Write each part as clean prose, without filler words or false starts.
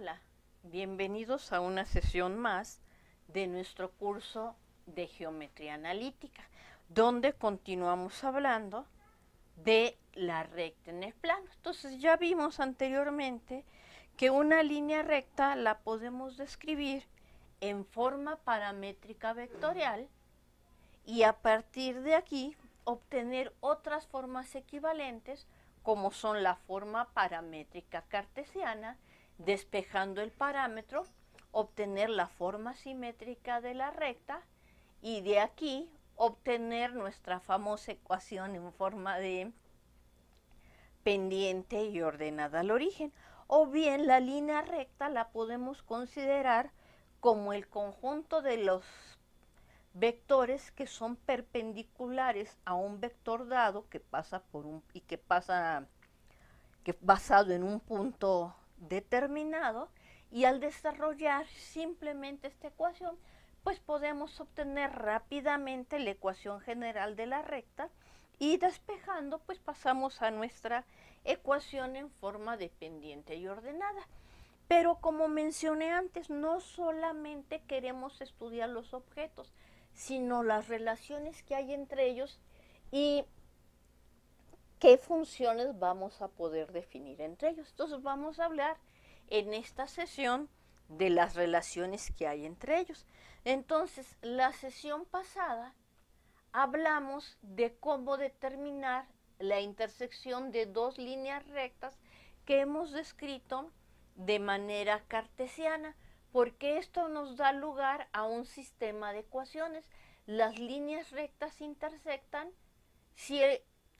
Hola, bienvenidos a una sesión más de nuestro curso de geometría analítica, donde continuamos hablando de la recta en el plano. Entonces ya vimos anteriormente que una línea recta la podemos describir en forma paramétrica vectorial y a partir de aquí obtener otras formas equivalentes como son la forma paramétrica cartesiana, despejando el parámetro, obtener la forma simétrica de la recta y de aquí obtener nuestra famosa ecuación en forma de pendiente y ordenada al origen. O bien la línea recta la podemos considerar como el conjunto de los vectores que son perpendiculares a un vector dado que pasa por un y que pasa que basado en un punto determinado, y al desarrollar simplemente esta ecuación pues podemos obtener rápidamente la ecuación general de la recta y despejando pues pasamos a nuestra ecuación en forma de pendiente y ordenada. Pero como mencioné antes, no solamente queremos estudiar los objetos, sino las relaciones que hay entre ellos y qué funciones vamos a poder definir entre ellos. Entonces vamos a hablar en esta sesión de las relaciones que hay entre ellos. Entonces, la sesión pasada hablamos de cómo determinar la intersección de dos líneas rectas que hemos descrito de manera cartesiana, porque esto nos da lugar a un sistema de ecuaciones. Las líneas rectas intersectan si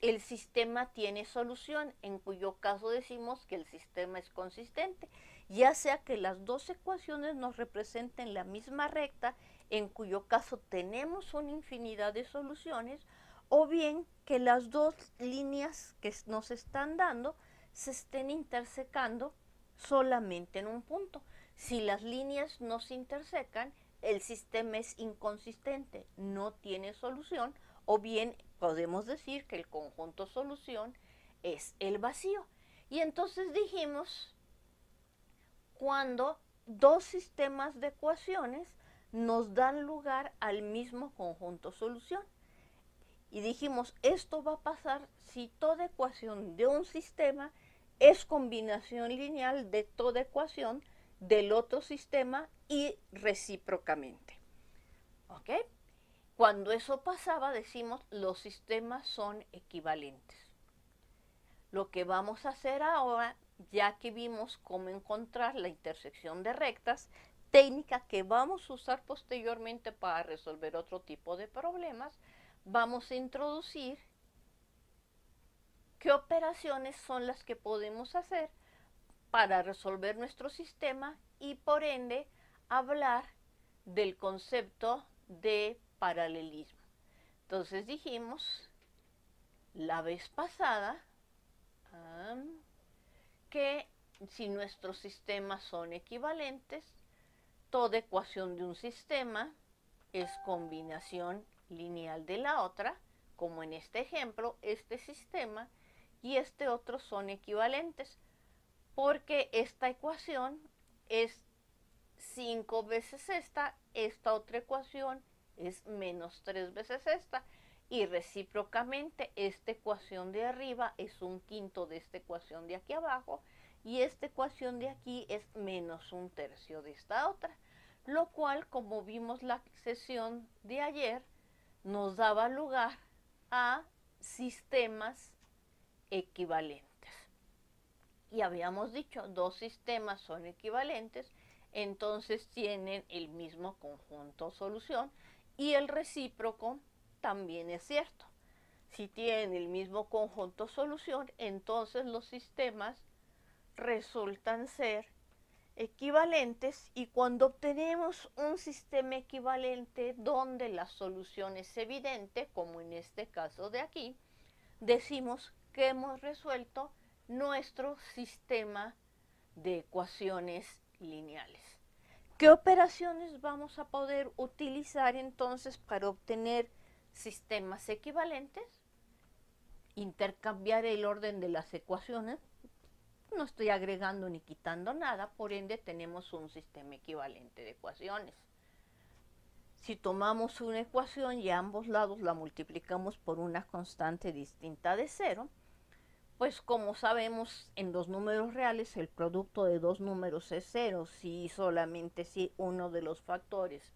el sistema tiene solución, en cuyo caso decimos que el sistema es consistente, ya sea que las dos ecuaciones nos representen la misma recta, en cuyo caso tenemos una infinidad de soluciones, o bien que las dos líneas que nos están dando se estén intersecando solamente en un punto. Si las líneas no se intersecan, el sistema es inconsistente, no tiene solución, o bien podemos decir que el conjunto solución es el vacío. Y entonces dijimos cuando dos sistemas de ecuaciones nos dan lugar al mismo conjunto solución. Y dijimos, esto va a pasar si toda ecuación de un sistema es combinación lineal de toda ecuación del otro sistema y recíprocamente. ¿Ok? Cuando eso pasaba, decimos, los sistemas son equivalentes. Lo que vamos a hacer ahora, ya que vimos cómo encontrar la intersección de rectas, técnica que vamos a usar posteriormente para resolver otro tipo de problemas, vamos a introducir qué operaciones son las que podemos hacer para resolver nuestro sistema y por ende hablar del concepto de paralelismo. Entonces dijimos la vez pasada que si nuestros sistemas son equivalentes, toda ecuación de un sistema es combinación lineal de la otra, como en este ejemplo, este sistema y este otro son equivalentes, porque esta ecuación es 5 veces esta otra ecuación es menos 3 veces esta, y recíprocamente esta ecuación de arriba es un quinto de esta ecuación de aquí abajo, y esta ecuación de aquí es menos un tercio de esta otra, lo cual, como vimos la sesión de ayer, nos daba lugar a sistemas equivalentes. Y habíamos dicho, dos sistemas son equivalentes, entonces tienen el mismo conjunto solución, y el recíproco también es cierto. Si tienen el mismo conjunto solución, entonces los sistemas resultan ser equivalentes, y cuando obtenemos un sistema equivalente donde la solución es evidente, como en este caso de aquí, decimos que hemos resuelto nuestro sistema de ecuaciones lineales. ¿Qué operaciones vamos a poder utilizar entonces para obtener sistemas equivalentes? Intercambiar el orden de las ecuaciones, no estoy agregando ni quitando nada, por ende tenemos un sistema equivalente de ecuaciones. Si tomamos una ecuación y a ambos lados la multiplicamos por una constante distinta de 0, pues como sabemos en los números reales el producto de dos números es 0, si solamente si uno de los factores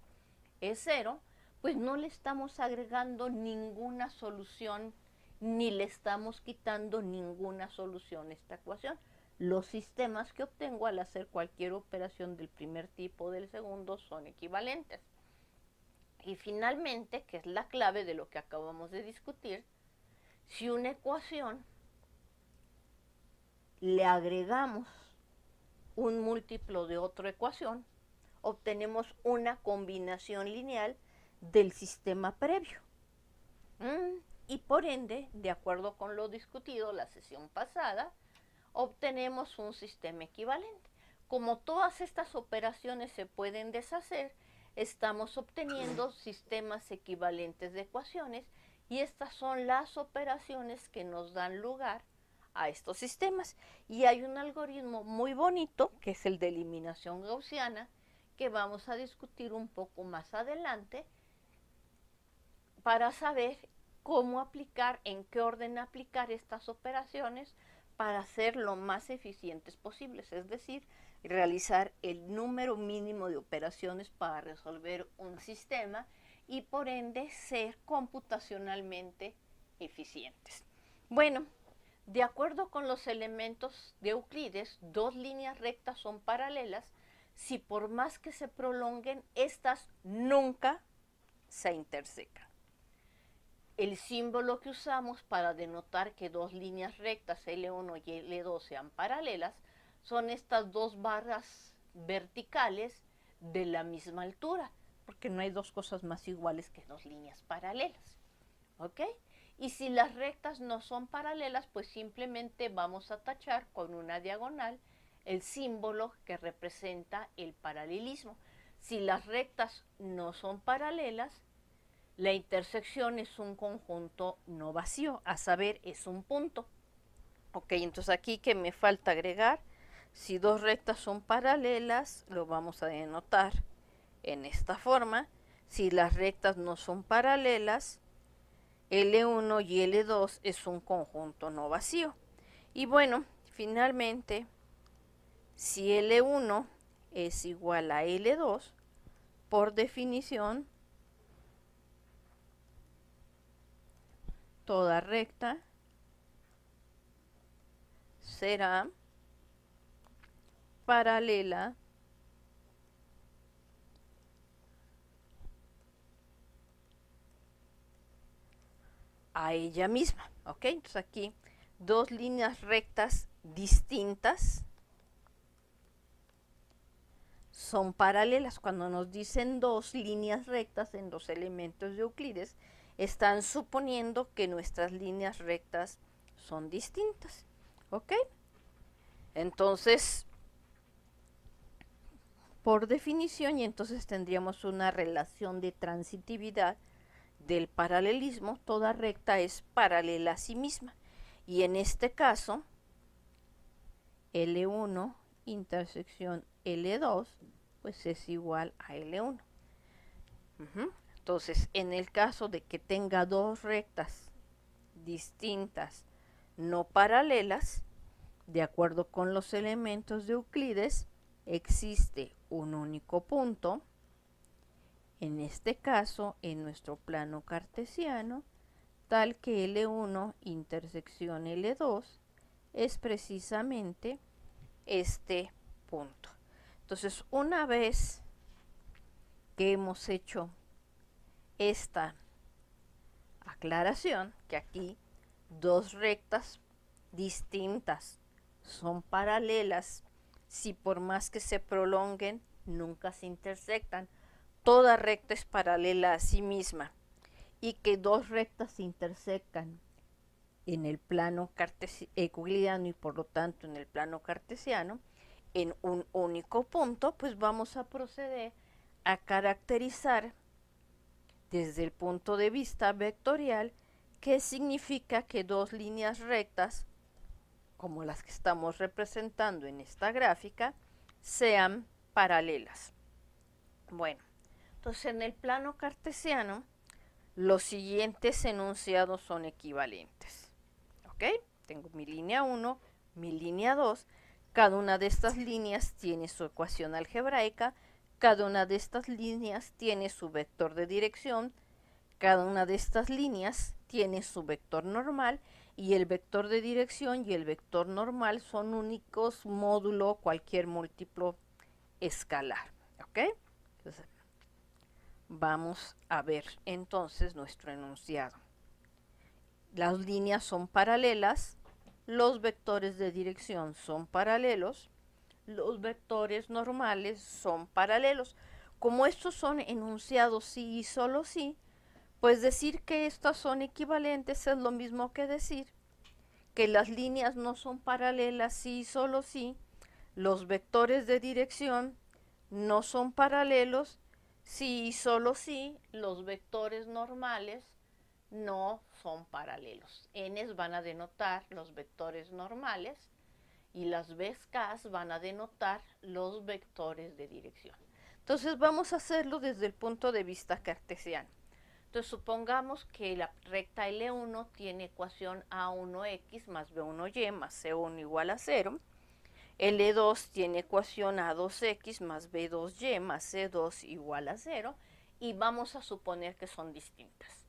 es 0, pues no le estamos agregando ninguna solución ni le estamos quitando ninguna solución a esta ecuación. Los sistemas que obtengo al hacer cualquier operación del primer tipo o del segundo son equivalentes. Y finalmente, que es la clave de lo que acabamos de discutir, si una ecuación le agregamos un múltiplo de otra ecuación, obtenemos una combinación lineal del sistema previo. Y por ende, de acuerdo con lo discutido la sesión pasada, obtenemos un sistema equivalente. Como todas estas operaciones se pueden deshacer, estamos obteniendo sistemas equivalentes de ecuaciones y estas son las operaciones que nos dan lugar a estos sistemas. Y hay un algoritmo muy bonito, que es el de eliminación gaussiana, que vamos a discutir un poco más adelante para saber cómo aplicar, en qué orden aplicar estas operaciones para ser lo más eficientes posibles, es decir, realizar el número mínimo de operaciones para resolver un sistema y por ende ser computacionalmente eficientes. Bueno, de acuerdo con los elementos de Euclides, dos líneas rectas son paralelas si por más que se prolonguen, estas nunca se intersecan. El símbolo que usamos para denotar que dos líneas rectas L1 y L2 sean paralelas son estas dos barras verticales de la misma altura, porque no hay dos cosas más iguales que dos líneas paralelas. ¿Ok? Y si las rectas no son paralelas, pues simplemente vamos a tachar con una diagonal el símbolo que representa el paralelismo. Si las rectas no son paralelas, la intersección es un conjunto no vacío, a saber, es un punto. Ok, entonces aquí que me falta agregar, si dos rectas son paralelas, lo vamos a denotar en esta forma. Si las rectas no son paralelas, L1 y L2 es un conjunto no vacío. Y bueno, finalmente, si L1 es igual a L2, por definición, toda recta será paralela a ella misma. ¿Ok? Entonces aquí dos líneas rectas distintas son paralelas. Cuando nos dicen dos líneas rectas en los elementos de Euclides, están suponiendo que nuestras líneas rectas son distintas. ¿Ok? Entonces, por definición, y entonces tendríamos una relación de transitividad del paralelismo, toda recta es paralela a sí misma. Y en este caso, L1 intersección L2, pues es igual a L1. Entonces, en el caso de que tenga dos rectas distintas, no paralelas, de acuerdo con los elementos de Euclides, existe un único punto, en este caso en nuestro plano cartesiano, tal que L1 intersección L2 es precisamente este punto. Entonces, una vez que hemos hecho esta aclaración, que aquí dos rectas distintas son paralelas, si por más que se prolonguen, nunca se intersectan, toda recta es paralela a sí misma, y que dos rectas se intersecan en el plano euclidiano y por lo tanto en el plano cartesiano, en un único punto, pues vamos a proceder a caracterizar desde el punto de vista vectorial qué significa que dos líneas rectas como las que estamos representando en esta gráfica, sean paralelas. Bueno, entonces en el plano cartesiano, los siguientes enunciados son equivalentes. ¿Ok? Tengo mi línea 1, mi línea 2. Cada una de estas líneas tiene su ecuación algebraica. Cada una de estas líneas tiene su vector de dirección. Cada una de estas líneas tiene su vector normal. Y el vector de dirección y el vector normal son únicos módulo cualquier múltiplo escalar. ¿Ok? Entonces, vamos a ver entonces nuestro enunciado. Las líneas son paralelas, los vectores de dirección son paralelos, los vectores normales son paralelos. Como estos son enunciados sí y solo sí, pues decir que estas son equivalentes es lo mismo que decir que las líneas no son paralelas sí y solo sí, los vectores de dirección no son paralelos sí y solo sí, los vectores normales no son paralelos. N's van a denotar los vectores normales y las B's van a denotar los vectores de dirección. Entonces vamos a hacerlo desde el punto de vista cartesiano. Entonces supongamos que la recta L1 tiene ecuación A1x más B1y más C1 igual a 0. L2 tiene ecuación A2x más B2y más C2 igual a 0. Y vamos a suponer que son distintas.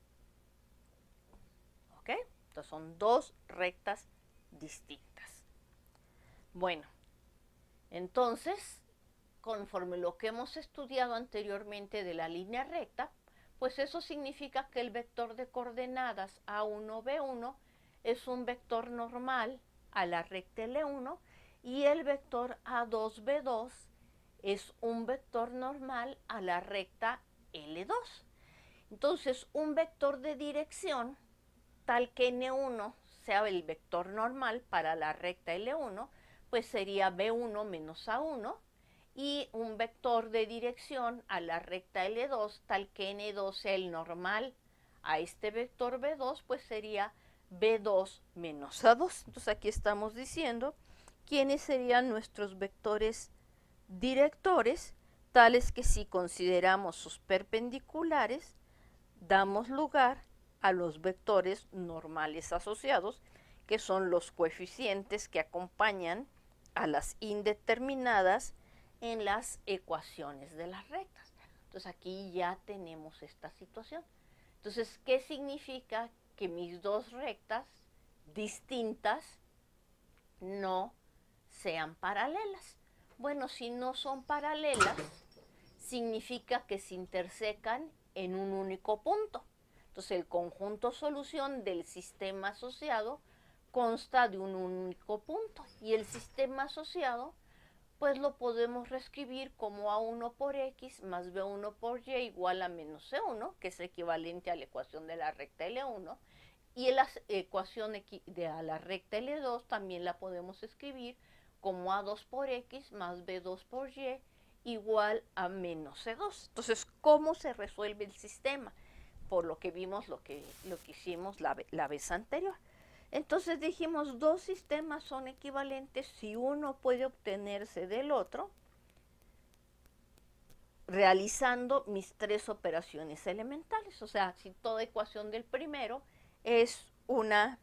¿Ok? Entonces son dos rectas distintas. Bueno, entonces, conforme lo que hemos estudiado anteriormente de la línea recta, pues eso significa que el vector de coordenadas A1, B1 es un vector normal a la recta L1 y el vector A2, B2 es un vector normal a la recta L2. Entonces, un vector de dirección tal que N1 sea el vector normal para la recta L1, pues sería B1 menos A1, y un vector de dirección a la recta L2 tal que N2 sea el normal a este vector B2, pues sería B2 menos A2. Entonces aquí estamos diciendo quiénes serían nuestros vectores directores, tales que si consideramos sus perpendiculares, damos lugar a los vectores normales asociados, que son los coeficientes que acompañan a las indeterminadas en las ecuaciones de las rectas. Entonces aquí ya tenemos esta situación. Entonces, ¿qué significa que mis dos rectas distintas no sean paralelas? Bueno, si no son paralelas, significa que se intersecan en un único punto. Entonces, el conjunto solución del sistema asociado consta de un único punto. Y el sistema asociado, pues lo podemos reescribir como A1 por X más B1 por Y igual a menos C1, que es equivalente a la ecuación de la recta L1. Y la ecuación de la recta L2 también la podemos escribir como A2 por X más B2 por Y igual a menos C2. Entonces, ¿cómo se resuelve el sistema? Por lo que vimos, lo que hicimos la vez anterior. Entonces dijimos, dos sistemas son equivalentes si uno puede obtenerse del otro realizando mis tres operaciones elementales. O sea, si toda ecuación del primero es una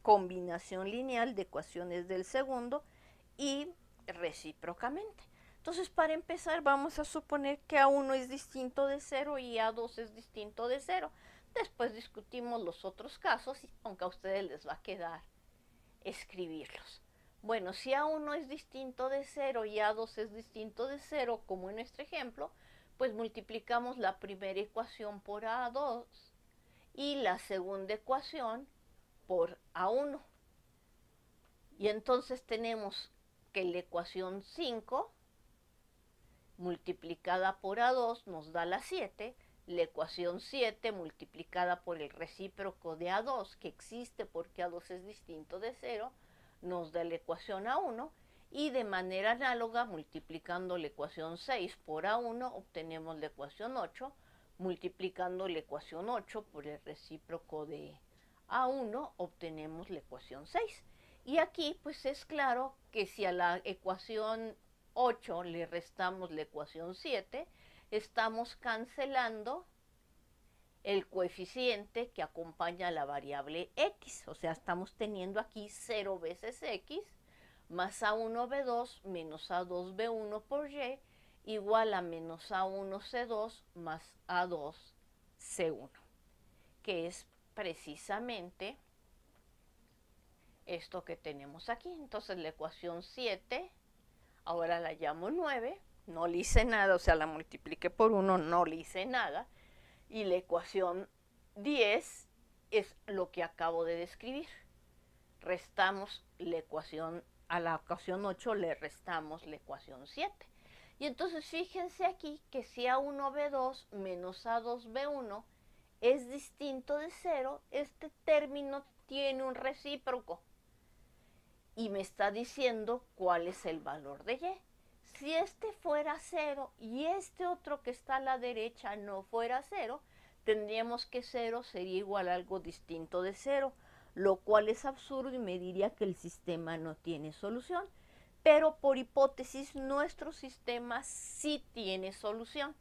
combinación lineal de ecuaciones del segundo y recíprocamente. Entonces, para empezar, vamos a suponer que A1 es distinto de 0 y A2 es distinto de 0. Después discutimos los otros casos, aunque a ustedes les va a quedar escribirlos. Bueno, si A1 es distinto de 0 y A2 es distinto de 0, como en nuestro ejemplo, pues multiplicamos la primera ecuación por A2 y la segunda ecuación por A1. Y entonces tenemos que la ecuación 5 multiplicada por A2 nos da la 7, la ecuación 7 multiplicada por el recíproco de A2, que existe porque A2 es distinto de 0, nos da la ecuación A1, y de manera análoga, multiplicando la ecuación 6 por A1, obtenemos la ecuación 8, multiplicando la ecuación 8 por el recíproco de A1, obtenemos la ecuación 6. Y aquí pues es claro que si a la ecuación 8 le restamos la ecuación 7, estamos cancelando el coeficiente que acompaña a la variable x. O sea, estamos teniendo aquí 0 veces x más a1b2 menos a2b1 por y igual a menos a1c2 más a2c1, que es precisamente esto que tenemos aquí. Entonces la ecuación 7, ahora la llamo 9, no le hice nada, o sea, la multipliqué por 1, no le hice nada. Y la ecuación 10 es lo que acabo de describir. Restamos la ecuación, a la ecuación 8 le restamos la ecuación 7. Y entonces fíjense aquí que si A1B2 menos A2B1 es distinto de 0, este término tiene un recíproco. Y me está diciendo cuál es el valor de y. Si este fuera 0 y este otro que está a la derecha no fuera 0, tendríamos que 0 sería igual a algo distinto de 0, lo cual es absurdo y me diría que el sistema no tiene solución. Pero por hipótesis nuestro sistema sí tiene solución.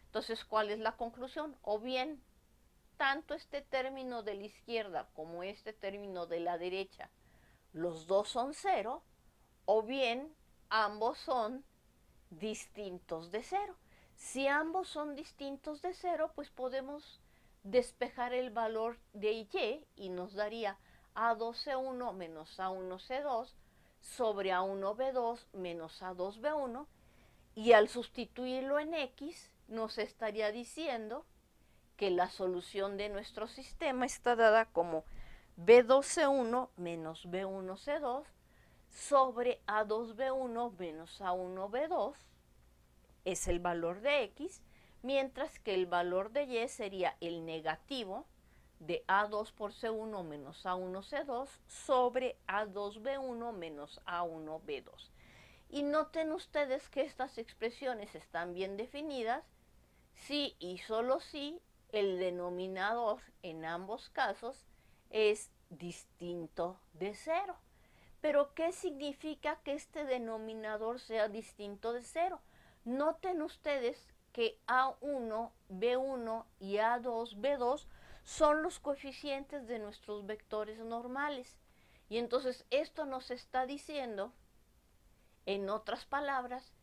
Entonces, ¿cuál es la conclusión? O bien, tanto este término de la izquierda como este término de la derecha, los dos son 0, o bien ambos son distintos de 0. Si ambos son distintos de 0, pues podemos despejar el valor de y nos daría A2C1 menos A1C2 sobre A1B2 menos A2B1, y al sustituirlo en x nos estaría diciendo que la solución de nuestro sistema está dada como B2C1 menos B1C2 sobre A2B1 menos A1B2 es el valor de x, mientras que el valor de y sería el negativo de A2 por C1 menos A1C2 sobre A2B1 menos A1B2. Y noten ustedes que estas expresiones están bien definidas si y solo si el denominador en ambos casos es distinto de 0. Pero ¿qué significa que este denominador sea distinto de 0? Noten ustedes que A1, B1 y A2, B2 son los coeficientes de nuestros vectores normales. Y entonces esto nos está diciendo, en otras palabras,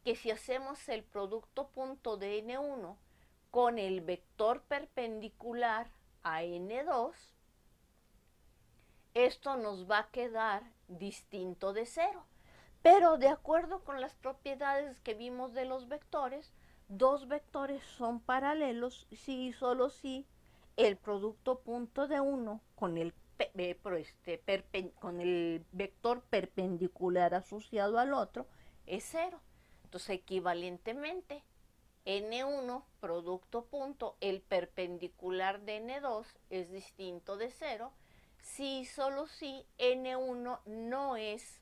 que si hacemos el producto punto de N1 con el vector perpendicular a N2, esto nos va a quedar distinto de 0. Pero de acuerdo con las propiedades que vimos de los vectores, dos vectores son paralelos si y solo si el producto punto de uno con el vector perpendicular asociado al otro es 0. Entonces, equivalentemente, N1, producto punto, el perpendicular de N2 es distinto de 0 si y solo si N1 no es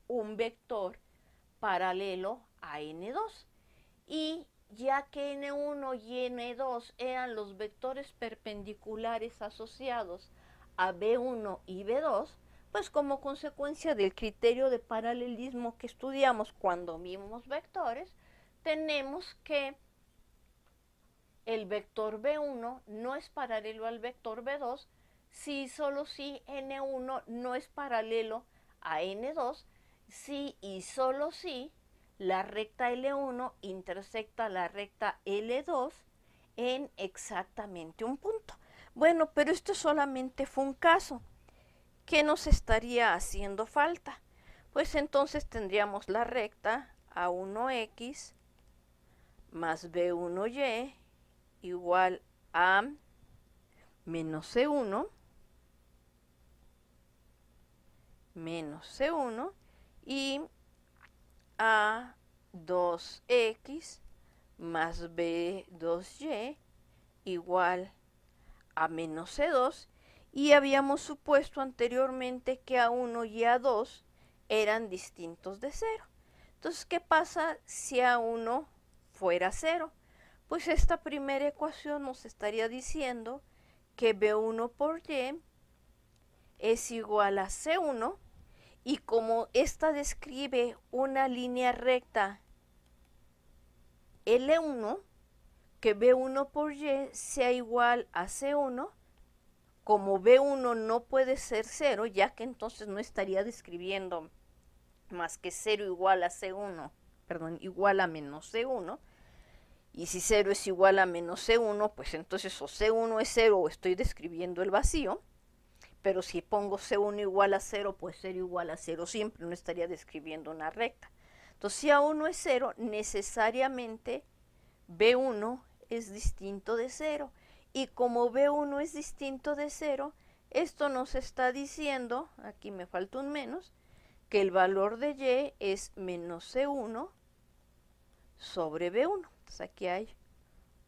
un vector paralelo a N2. Y ya que N1 y N2 eran los vectores perpendiculares asociados a B1 y B2, pues como consecuencia del criterio de paralelismo que estudiamos cuando vimos vectores, tenemos que el vector B1 no es paralelo al vector B2 si solo si N1 no es paralelo a N2, si y solo si la recta L1 intersecta la recta L2 en exactamente un punto. Bueno, pero esto solamente fue un caso. ¿Qué nos estaría haciendo falta? Pues entonces tendríamos la recta A1X más B1Y igual a menos C1 menos C1 y A2X más B2Y igual a menos C2, y habíamos supuesto anteriormente que A1 y A2 eran distintos de 0. Entonces, ¿qué pasa si A1 fuera 0? Pues esta primera ecuación nos estaría diciendo que B1 por Y es igual a C1 Y como esta describe una línea recta L1, que B1 por Y sea igual a C1, como B1 no puede ser 0, ya que entonces no estaría describiendo más que 0 igual a C1, perdón, igual a menos C1, y si 0 es igual a menos C1, pues entonces o C1 es 0 o estoy describiendo el vacío, pero si pongo C1 igual a 0, pues 0 igual a 0 siempre, no estaría describiendo una recta. Entonces si A1 es 0, necesariamente B1 es distinto de 0. Y como B1 es distinto de 0, esto nos está diciendo, aquí me falta un menos, que el valor de Y es menos C1 sobre B1. Entonces aquí hay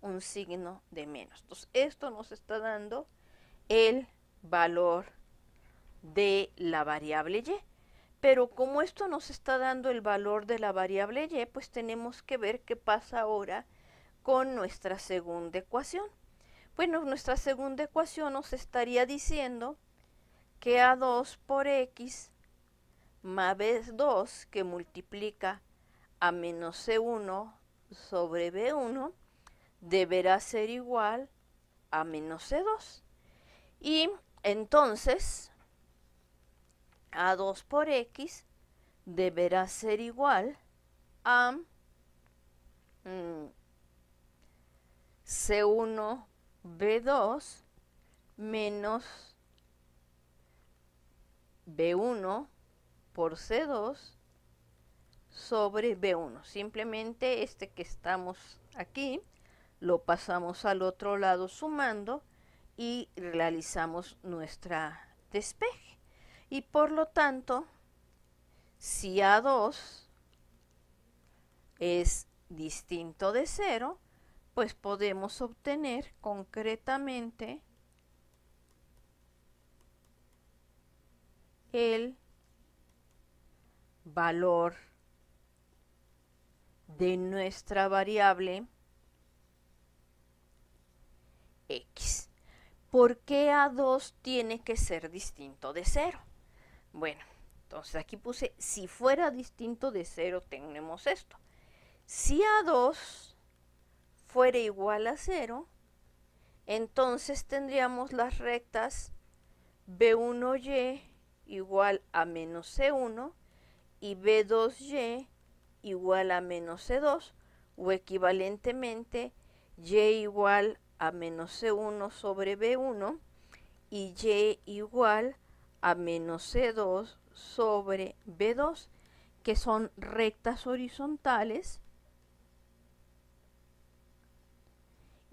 un signo de menos. Entonces esto nos está dando el valor de la variable Y. Pero como esto nos está dando el valor de la variable Y, pues tenemos que ver qué pasa ahora con nuestra segunda ecuación. Bueno, nuestra segunda ecuación nos estaría diciendo que A2 por X más B2 que multiplica a menos C1 sobre B1 deberá ser igual a menos C2. Y entonces A2 por X deberá ser igual a C1 B2 menos B1 por C2 sobre B1. Simplemente este que estamos aquí lo pasamos al otro lado sumando y realizamos nuestra despeje. Y por lo tanto, si A2 es distinto de 0, pues podemos obtener concretamente el valor de nuestra variable X. ¿Por qué A2 tiene que ser distinto de 0? Bueno, entonces aquí puse, si fuera distinto de 0 tenemos esto. Si A2 fuera igual a 0, entonces tendríamos las rectas B1Y igual a menos C1 y B2Y igual a menos C2, o equivalentemente Y igual a menos C1 sobre B1 y Y igual a menos C2 sobre B2, que son rectas horizontales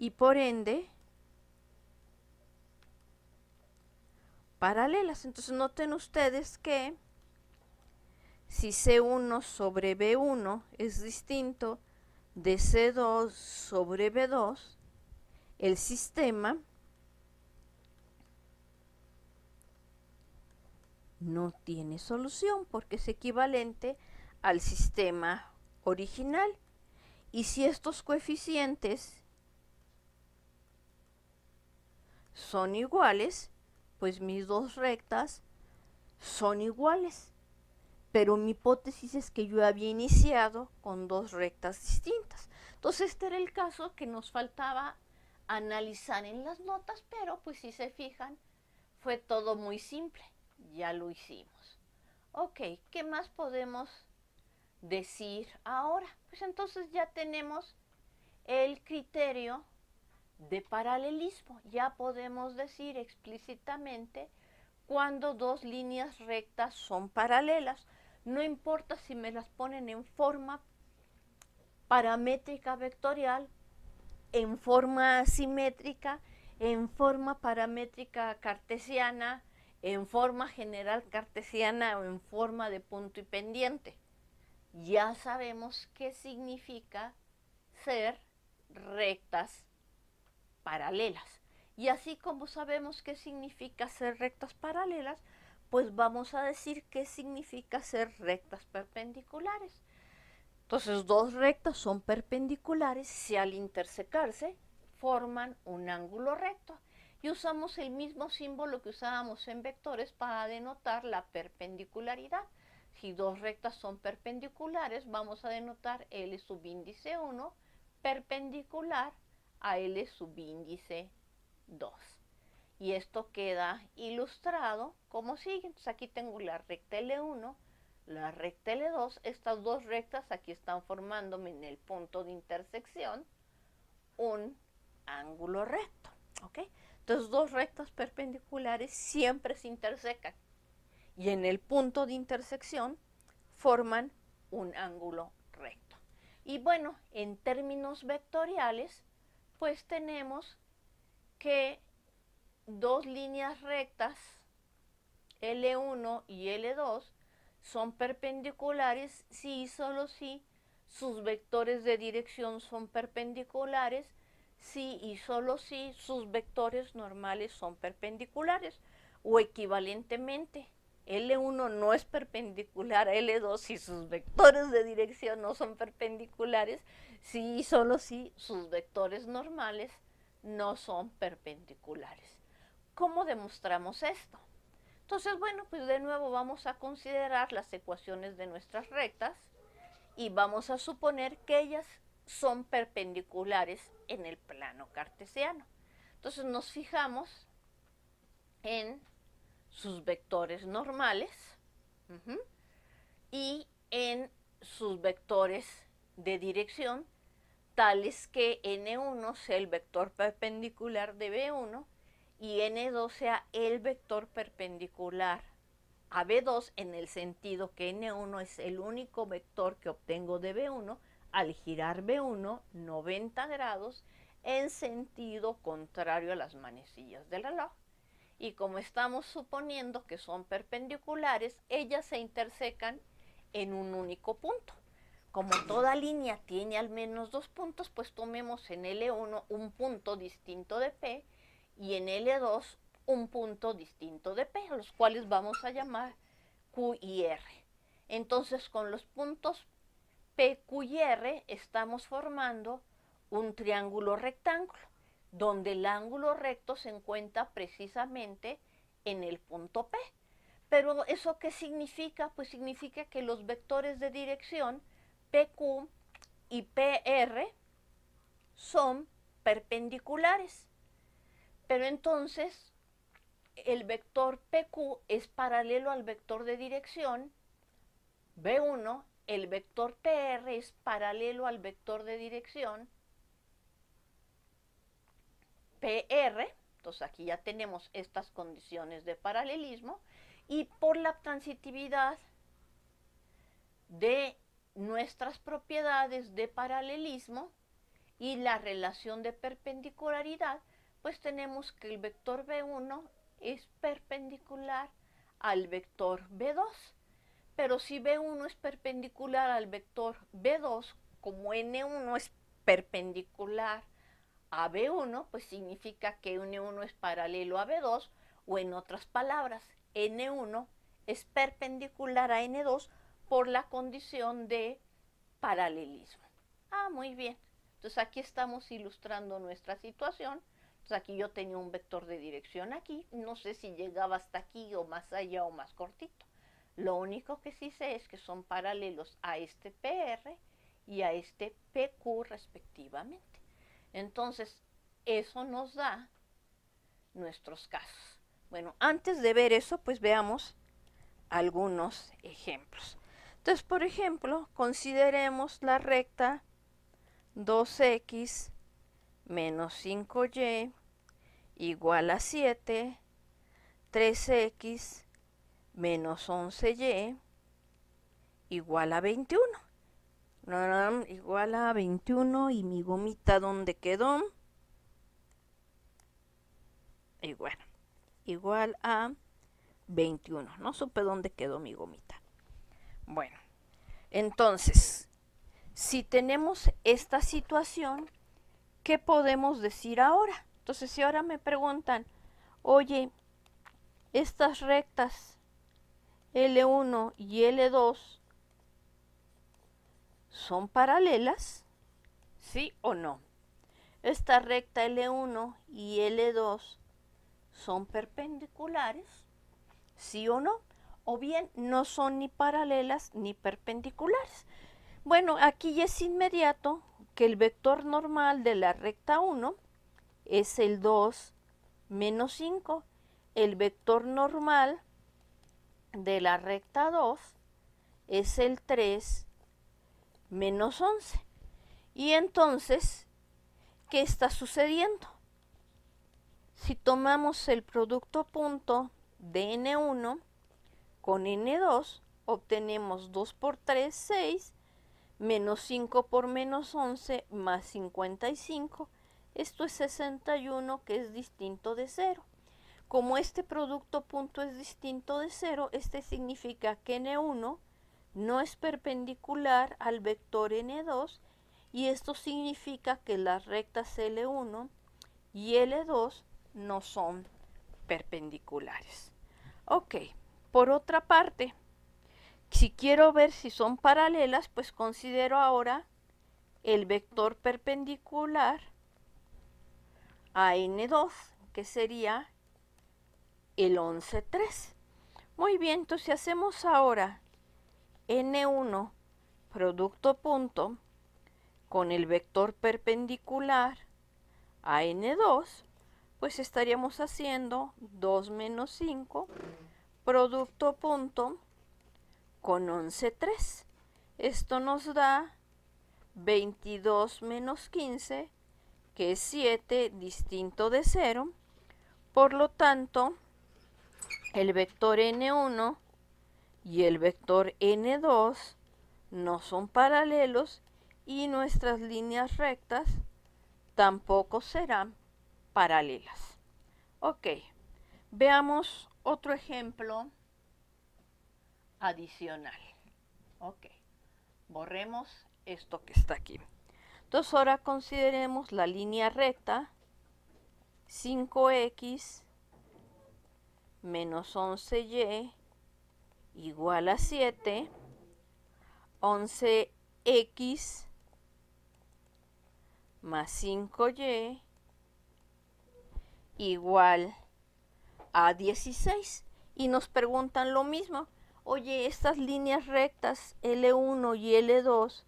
y por ende paralelas. Entonces noten ustedes que si C1 sobre B1 es distinto de C2 sobre B2, el sistema no tiene solución porque es equivalente al sistema original. Y si estos coeficientes son iguales, pues mis dos rectas son iguales. Pero mi hipótesis es que yo había iniciado con dos rectas distintas. Entonces este era el caso que nos faltaba analizar en las notas, pero pues si se fijan, fue todo muy simple. Ya lo hicimos. Ok, ¿qué más podemos decir ahora? Pues entonces ya tenemos el criterio de paralelismo. Ya podemos decir explícitamente cuando dos líneas rectas son paralelas. No importa si me las ponen en forma paramétrica vectorial, en forma simétrica, en forma paramétrica cartesiana, en forma general cartesiana o en forma de punto y pendiente. Ya sabemos qué significa ser rectas paralelas. Y así como sabemos qué significa ser rectas paralelas, pues vamos a decir qué significa ser rectas perpendiculares. Entonces, dos rectas son perpendiculares si al intersecarse forman un ángulo recto. y usamos el mismo símbolo que usábamos en vectores para denotar la perpendicularidad. Si dos rectas son perpendiculares, vamos a denotar L subíndice 1 perpendicular a L subíndice 2. Y esto queda ilustrado como sigue. Entonces aquí tengo la recta L1, la recta L2. Estas dos rectas aquí están formándome en el punto de intersección un ángulo recto. ¿Ok? Entonces dos rectas perpendiculares siempre se intersecan y en el punto de intersección forman un ángulo recto. Y bueno, en términos vectoriales, pues tenemos que dos líneas rectas, L1 y L2, son perpendiculares si y solo si sus vectores de dirección son perpendiculares, si y solo si sus vectores normales son perpendiculares, o equivalentemente, L1 no es perpendicular a L2 si sus vectores de dirección no son perpendiculares, si y solo si sus vectores normales no son perpendiculares. ¿Cómo demostramos esto? Entonces, bueno, pues de nuevo vamos a considerar las ecuaciones de nuestras rectas y vamos a suponer que ellas son perpendiculares en el plano cartesiano. Entonces nos fijamos en sus vectores normales y en sus vectores de dirección, tales que n1 sea el vector perpendicular de b1 y n2 sea el vector perpendicular a b2, en el sentido que n1 es el único vector que obtengo de b1 al girar b1 90 grados en sentido contrario a las manecillas del reloj. Y como estamos suponiendo que son perpendiculares, ellas se intersecan en un único punto. Como toda línea tiene al menos dos puntos, pues tomemos en L1 un punto distinto de P y en L2 un punto distinto de P, a los cuales vamos a llamar Q y R. Entonces, con los puntos P, Q y R estamos formando un triángulo rectángulo, donde el ángulo recto se encuentra precisamente en el punto P. Pero ¿eso qué significa? Pues significa que los vectores de dirección PQ y PR son perpendiculares. Pero entonces el vector PQ es paralelo al vector de dirección B1, el vector PR es paralelo al vector de dirección PR. Entonces aquí ya tenemos estas condiciones de paralelismo y por la transitividad de nuestras propiedades de paralelismo y la relación de perpendicularidad, pues tenemos que el vector B1 es perpendicular al vector B2. Pero si B1 es perpendicular al vector B2, como N1 es perpendicular a B1, pues significa que N1 es paralelo a B2, o en otras palabras, N1 es perpendicular a N2 por la condición de paralelismo. Ah, muy bien. Entonces aquí estamos ilustrando nuestra situación. Entonces aquí yo tenía un vector de dirección aquí. No sé si llegaba hasta aquí o más allá o más cortito. Lo único que sí sé es que son paralelos a este PR y a este PQ respectivamente. Entonces, eso nos da nuestros casos. Bueno, antes de ver eso, pues veamos algunos ejemplos. Entonces, por ejemplo, consideremos la recta 2x menos 5y igual a 7, 3x menos 11y igual a 21. Igual a 21 y mi gomita, ¿dónde quedó? Y bueno, igual a 21. No supe dónde quedó mi gomita. Bueno, entonces, si tenemos esta situación, ¿qué podemos decir ahora? Entonces, si ahora me preguntan, oye, estas rectas L1 y L2 ¿son paralelas? ¿Sí o no? Esta recta L1 y L2 son perpendiculares, ¿sí o no? O bien no son ni paralelas ni perpendiculares. Bueno, aquí ya es inmediato que el vector normal de la recta 1 es el 2 menos 5. El vector normal de la recta 2 es el 3 menos 11. Y entonces, ¿qué está sucediendo? Si tomamos el producto punto de N1 con N2, obtenemos 2 por 3, 6, menos 5 por menos 11, más 55. Esto es 61, que es distinto de 0. Como este producto punto es distinto de 0, este significa que N1 no es perpendicular al vector N2, y esto significa que las rectas L1 y L2 no son perpendiculares. Ok, por otra parte, si quiero ver si son paralelas, pues considero ahora el vector perpendicular a N2, que sería el 11, 3. Muy bien, entonces si hacemos ahora N1 producto punto con el vector perpendicular a N2, pues estaríamos haciendo 2 menos 5 producto punto con 11, 3. Esto nos da 22 menos 15, que es 7, distinto de 0. Por lo tanto, el vector N1 y el vector N2 no son paralelos, y nuestras líneas rectas tampoco serán paralelas. Ok, veamos otro ejemplo adicional. Ok, borremos esto que está aquí. Entonces ahora consideremos la línea recta 5x menos 11y igual a 7, 11x más 5y igual a 16. Y nos preguntan lo mismo. Oye, estas líneas rectas L1 y L2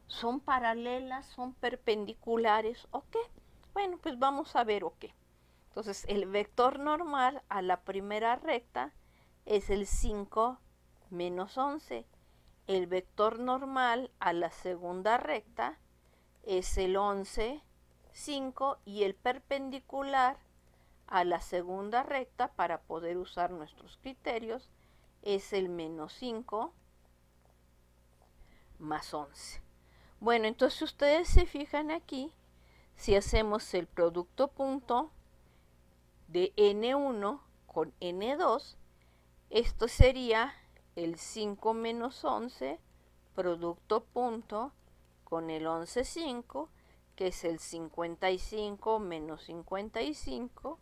¿son paralelas, son perpendiculares o qué? Bueno, pues vamos a ver o qué. Entonces, el vector normal a la primera recta es el 5 menos 11. El vector normal a la segunda recta es el 11, 5, y el perpendicular a la segunda recta, para poder usar nuestros criterios, es el menos 5 más 11. Bueno, entonces ustedes se fijan aquí, si hacemos el producto punto de N1 con N2, esto sería el 5 menos 11 producto punto con el 11, 5, que es el 55 menos 55,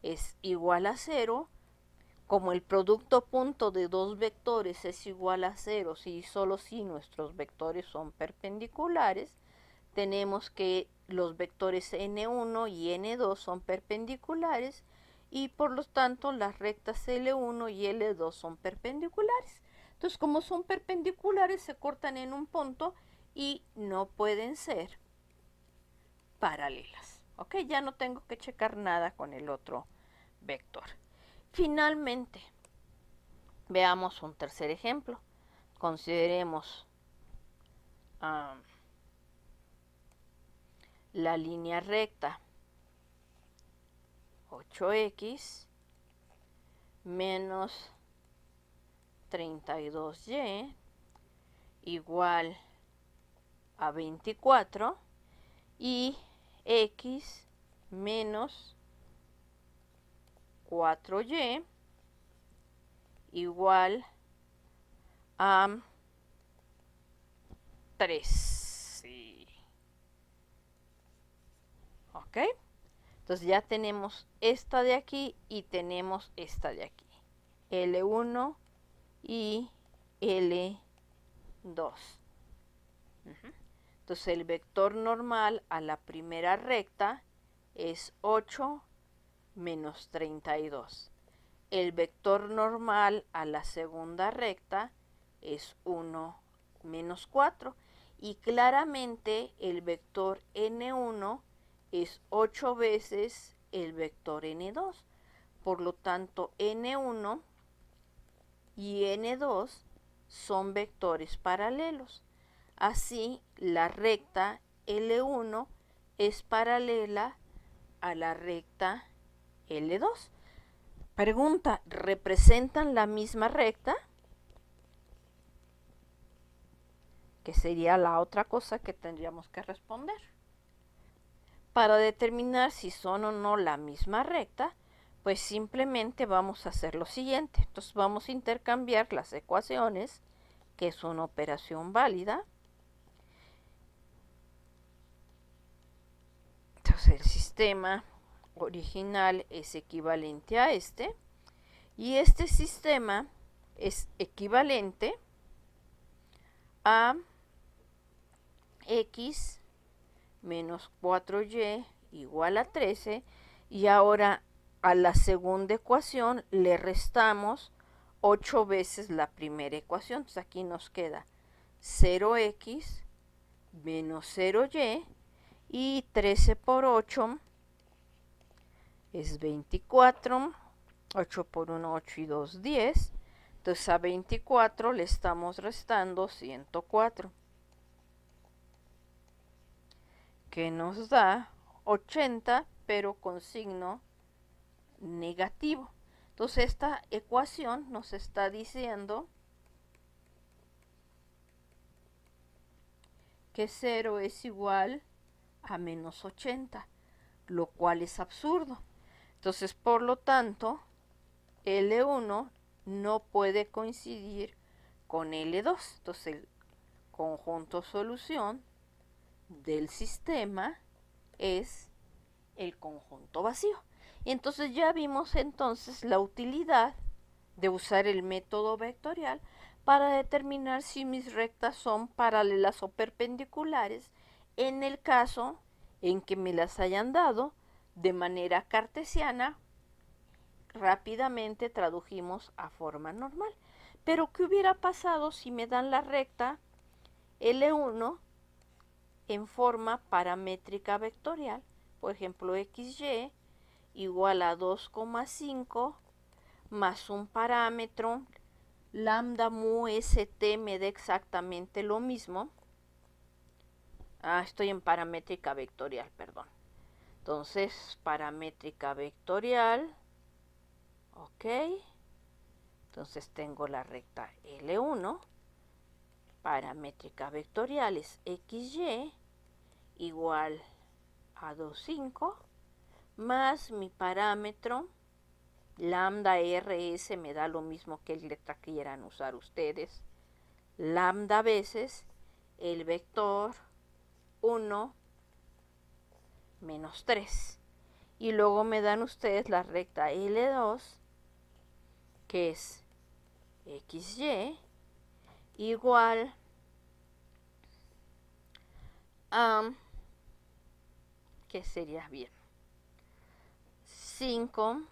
es igual a 0. Como el producto punto de dos vectores es igual a 0 si y solo si nuestros vectores son perpendiculares, tenemos que los vectores N1 y N2 son perpendiculares, y por lo tanto las rectas L1 y L2 son perpendiculares. Entonces, como son perpendiculares, se cortan en un punto y no pueden ser paralelas. Ok, ya no tengo que checar nada con el otro vector. Finalmente, veamos un tercer ejemplo. Consideremos la línea recta 8x menos 32y igual a 24, y x menos 4y igual a 3. Sí. ¿Ok? Entonces ya tenemos esta de aquí y tenemos esta de aquí. L1 y L2. Entonces el vector normal a la primera recta es 8 menos 32. El vector normal a la segunda recta es 1 menos 4. Y claramente el vector n1 es 8 veces el vector n2. Por lo tanto, n1 y n2 son vectores paralelos. Así, la recta L1 es paralela a la recta L2. Pregunta, ¿representan la misma recta? Que sería la otra cosa que tendríamos que responder. Para determinar si son o no la misma recta, pues simplemente vamos a hacer lo siguiente. Entonces vamos a intercambiar las ecuaciones, que es una operación válida. Entonces el sistema original es equivalente a este, y este sistema es equivalente a x menos 4y igual a 13, y ahora a la segunda ecuación le restamos 8 veces la primera ecuación. Entonces aquí nos queda 0x menos 0y, y 13 por 8 es 24, 8 por 1, 8 y 2, 10. Entonces a 24 le estamos restando 104, que nos da 80, pero con signo negativo. Entonces esta ecuación nos está diciendo que 0 es igual a menos 80, lo cual es absurdo. Entonces, por lo tanto, L1 no puede coincidir con L2. Entonces, el conjunto solución del sistema es el conjunto vacío. Y entonces ya vimos entonces la utilidad de usar el método vectorial para determinar si mis rectas son paralelas o perpendiculares en el caso en que me las hayan dado de manera cartesiana. Rápidamente tradujimos a forma normal. Pero ¿qué hubiera pasado si me dan la recta L1 en forma paramétrica vectorial? Por ejemplo, XY igual a 2,5 más un parámetro lambda mu st me da exactamente lo mismo. Estoy en paramétrica vectorial, perdón. Entonces, paramétrica vectorial. Ok. Entonces tengo la recta L1. Paramétrica vectorial es XY igual a 2,5 más mi parámetro lambda rs me da lo mismo que letra quieran usar ustedes. Lambda veces el vector 1 menos 3. Y luego me dan ustedes la recta L2, que es XY igual a, ¿qué sería bien? 5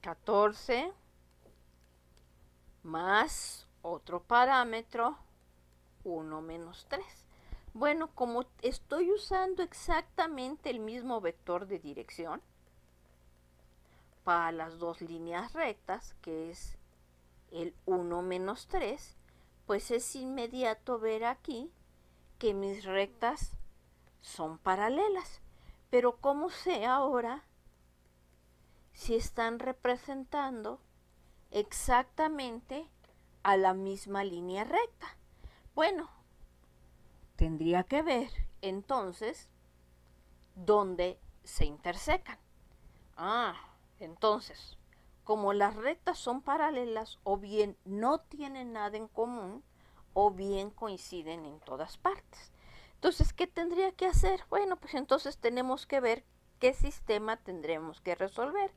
14 más otro parámetro 1 menos 3. Bueno, como estoy usando exactamente el mismo vector de dirección para las dos líneas rectas, que es el 1 menos 3, pues es inmediato ver aquí que mis rectas son paralelas. Pero ¿cómo sé ahora si están representando exactamente a la misma línea recta? Bueno, tendría que ver entonces dónde se intersecan. Entonces, como las rectas son paralelas, o bien no tienen nada en común, o bien coinciden en todas partes. Entonces, ¿qué tendría que hacer? Bueno, pues entonces tenemos que ver qué sistema tendremos que resolver.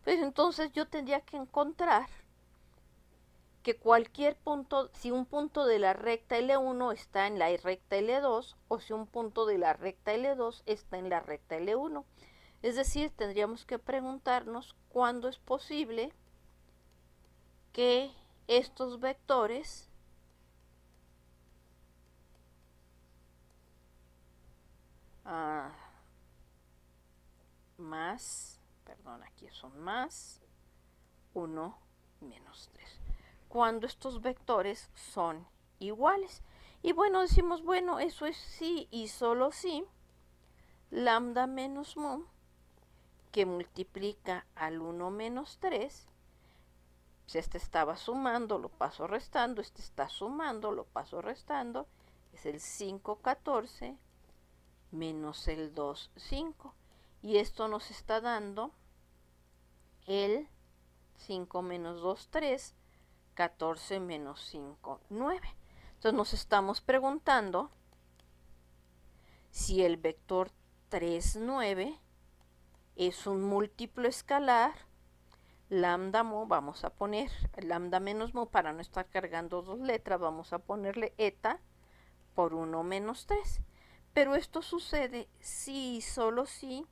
Pues entonces yo tendría que encontrar que cualquier punto, si un punto de la recta L1 está en la recta L2 o si un punto de la recta L2 está en la recta L1. Es decir, tendríamos que preguntarnos cuándo es posible que estos vectores aquí son más 1 menos 3. Cuando estos vectores son iguales. Y bueno, decimos, bueno, eso es sí y solo si lambda menos mu, que multiplica al 1 menos 3, si este estaba sumando, lo paso restando, este está sumando, lo paso restando, es el 5,14 menos el 2,5. Y esto nos está dando el 5 menos 2, 3, 14 menos 5, 9. Entonces nos estamos preguntando si el vector 3, 9 es un múltiplo escalar. Lambda mu, vamos a poner lambda menos mu para no estar cargando dos letras, vamos a ponerle eta por 1 menos 3. Pero esto sucede si y solo si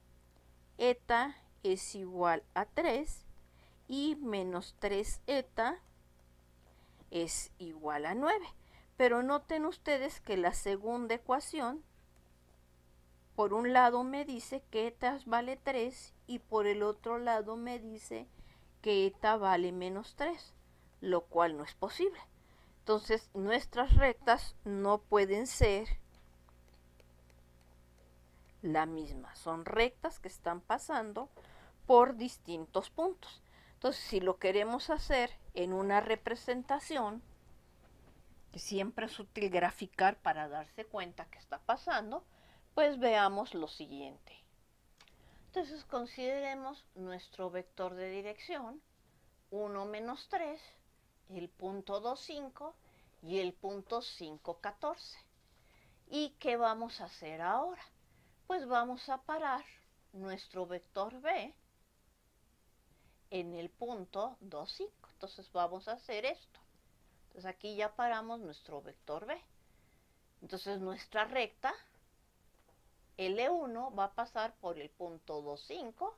eta es igual a 3 y menos 3 eta es igual a 9. Pero noten ustedes que la segunda ecuación, por un lado me dice que eta vale 3 y por el otro lado me dice que eta vale menos 3, lo cual no es posible. Entonces nuestras rectas no pueden ser la misma, son rectas que están pasando por distintos puntos. Entonces, si lo queremos hacer en una representación, siempre es útil graficar para darse cuenta que está pasando, pues veamos lo siguiente. Entonces, consideremos nuestro vector de dirección, 1 menos 3, el punto 2,5 y el punto 5,14. ¿Y qué vamos a hacer ahora? Pues vamos a parar nuestro vector B en el punto 2,5. Entonces vamos a hacer esto. Entonces aquí ya paramos nuestro vector B. Entonces nuestra recta L1 va a pasar por el punto 2,5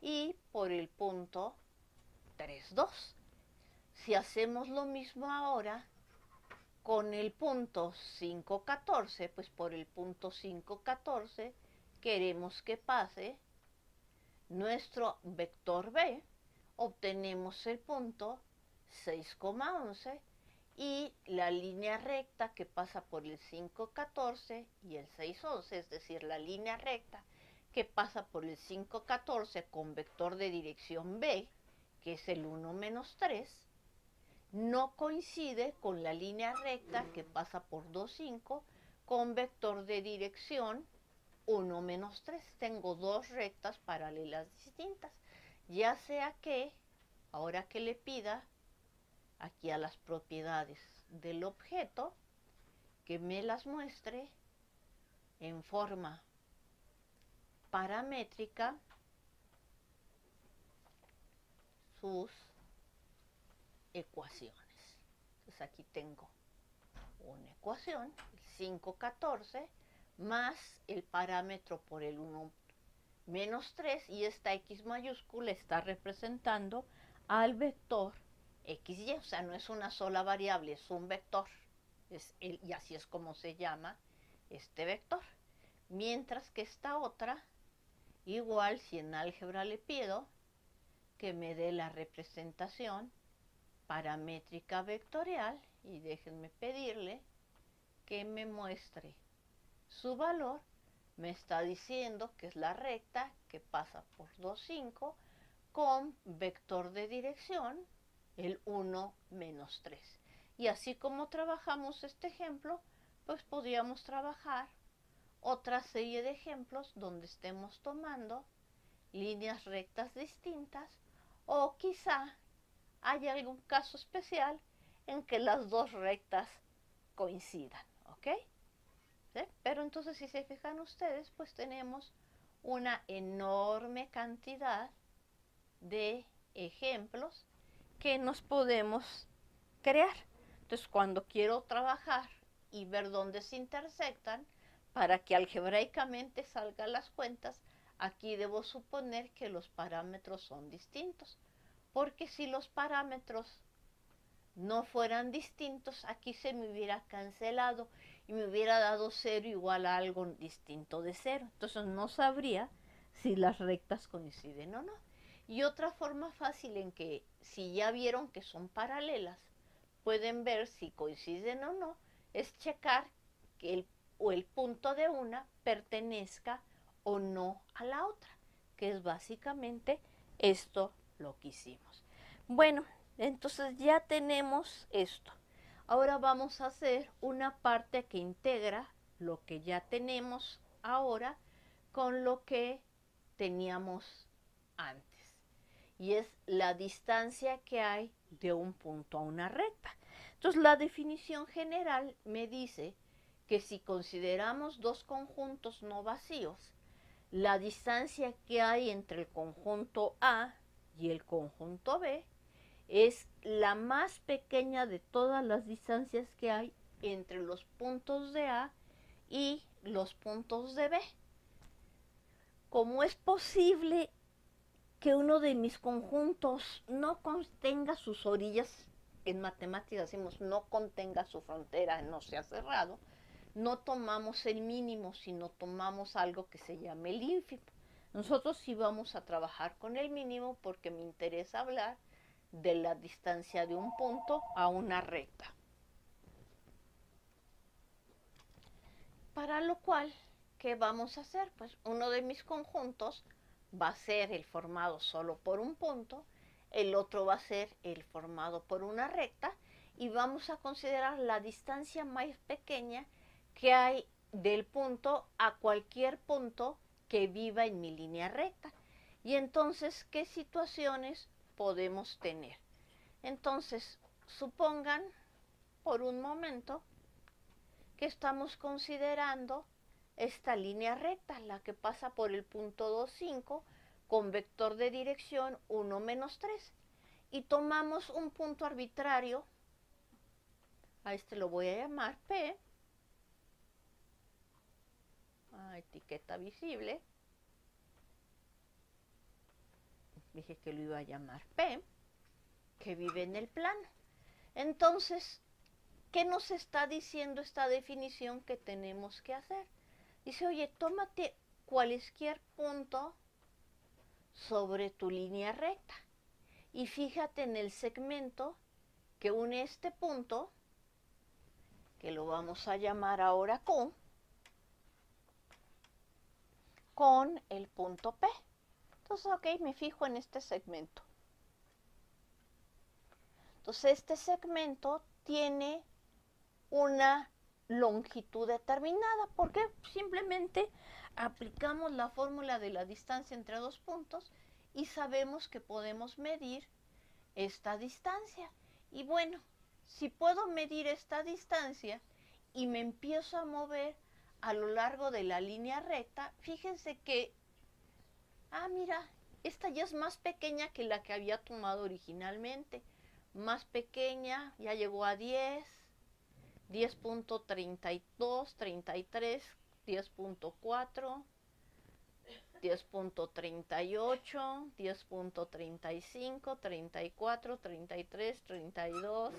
y por el punto 3,2. Si hacemos lo mismo ahora con el punto 5,14, pues por el punto 5,14 queremos que pase nuestro vector B, obtenemos el punto 6,11 y la línea recta que pasa por el 5,14 y el 6,11, es decir, la línea recta que pasa por el 5,14 con vector de dirección B, que es el 1 menos 3, no coincide con la línea recta que pasa por 2,5 con vector de dirección 1 menos 3. Tengo dos rectas paralelas distintas. Ya sea que, ahora que le pida aquí a las propiedades del objeto, que me las muestre en forma paramétrica sus ecuaciones. Entonces aquí tengo una ecuación, el 5,14, más el parámetro por el 1 menos 3, y esta x mayúscula está representando al vector xy, o sea, no es una sola variable, es un vector, y así es como se llama este vector. Mientras que esta otra, igual si en álgebra le pido que me dé la representación paramétrica vectorial, y déjenme pedirle que me muestre su valor, me está diciendo que es la recta que pasa por 2,5 con vector de dirección el 1 menos 3. Y así como trabajamos este ejemplo, pues podríamos trabajar otra serie de ejemplos donde estemos tomando líneas rectas distintas, o quizá haya algún caso especial en que las dos rectas coincidan, ¿ok? ¿Sí? Pero entonces, si se fijan ustedes, pues tenemos una enorme cantidad de ejemplos que nos podemos crear. Entonces, cuando quiero trabajar y ver dónde se intersectan, para que algebraicamente salgan las cuentas, aquí debo suponer que los parámetros son distintos. Porque si los parámetros no fueran distintos, aquí se me hubiera cancelado y me hubiera dado 0 igual a algo distinto de 0. Entonces no sabría si las rectas coinciden o no. Y otra forma fácil en que, si ya vieron que son paralelas, pueden ver si coinciden o no, es checar que el punto de una pertenezca o no a la otra, que es básicamente esto lo que hicimos. Bueno, entonces ya tenemos esto. Ahora vamos a hacer una parte que integra lo que ya tenemos ahora con lo que teníamos antes. Y es la distancia que hay de un punto a una recta. Entonces la definición general me dice que si consideramos dos conjuntos no vacíos, la distancia que hay entre el conjunto A y el conjunto B es la más pequeña de todas las distancias que hay entre los puntos de A y los puntos de B. ¿Cómo es posible que uno de mis conjuntos no contenga sus orillas? En matemáticas decimos no contenga su frontera, no sea cerrado. No tomamos el mínimo, sino tomamos algo que se llama el ínfimo. Nosotros sí vamos a trabajar con el mínimo porque me interesa hablar de la distancia de un punto a una recta. Para lo cual, ¿qué vamos a hacer? Pues uno de mis conjuntos va a ser el formado solo por un punto, el otro va a ser el formado por una recta, y vamos a considerar la distancia más pequeña que hay del punto a cualquier punto que viva en mi línea recta. Y entonces, ¿qué situaciones podemos tener? Entonces, supongan por un momento que estamos considerando esta línea recta, la que pasa por el punto 2, 5, con vector de dirección 1, menos 3. Y tomamos un punto arbitrario, a este lo voy a llamar P, etiqueta visible, dije que lo iba a llamar P, que vive en el plano. Entonces, ¿qué nos está diciendo esta definición que tenemos que hacer? Dice, oye, tómate cualquier punto sobre tu línea recta y fíjate en el segmento que une este punto, que lo vamos a llamar ahora Q, con el punto P. Entonces, ok, me fijo en este segmento. Entonces, este segmento tiene una longitud determinada, porque simplemente aplicamos la fórmula de la distancia entre dos puntos y sabemos que podemos medir esta distancia. Y bueno, si puedo medir esta distancia y me empiezo a mover a lo largo de la línea recta, fíjense que, mira, esta ya es más pequeña que la que había tomado originalmente. Más pequeña, ya llegó a 10, 10.32, 33, 10.4, 10.38, 10.35, 34, 33, 32,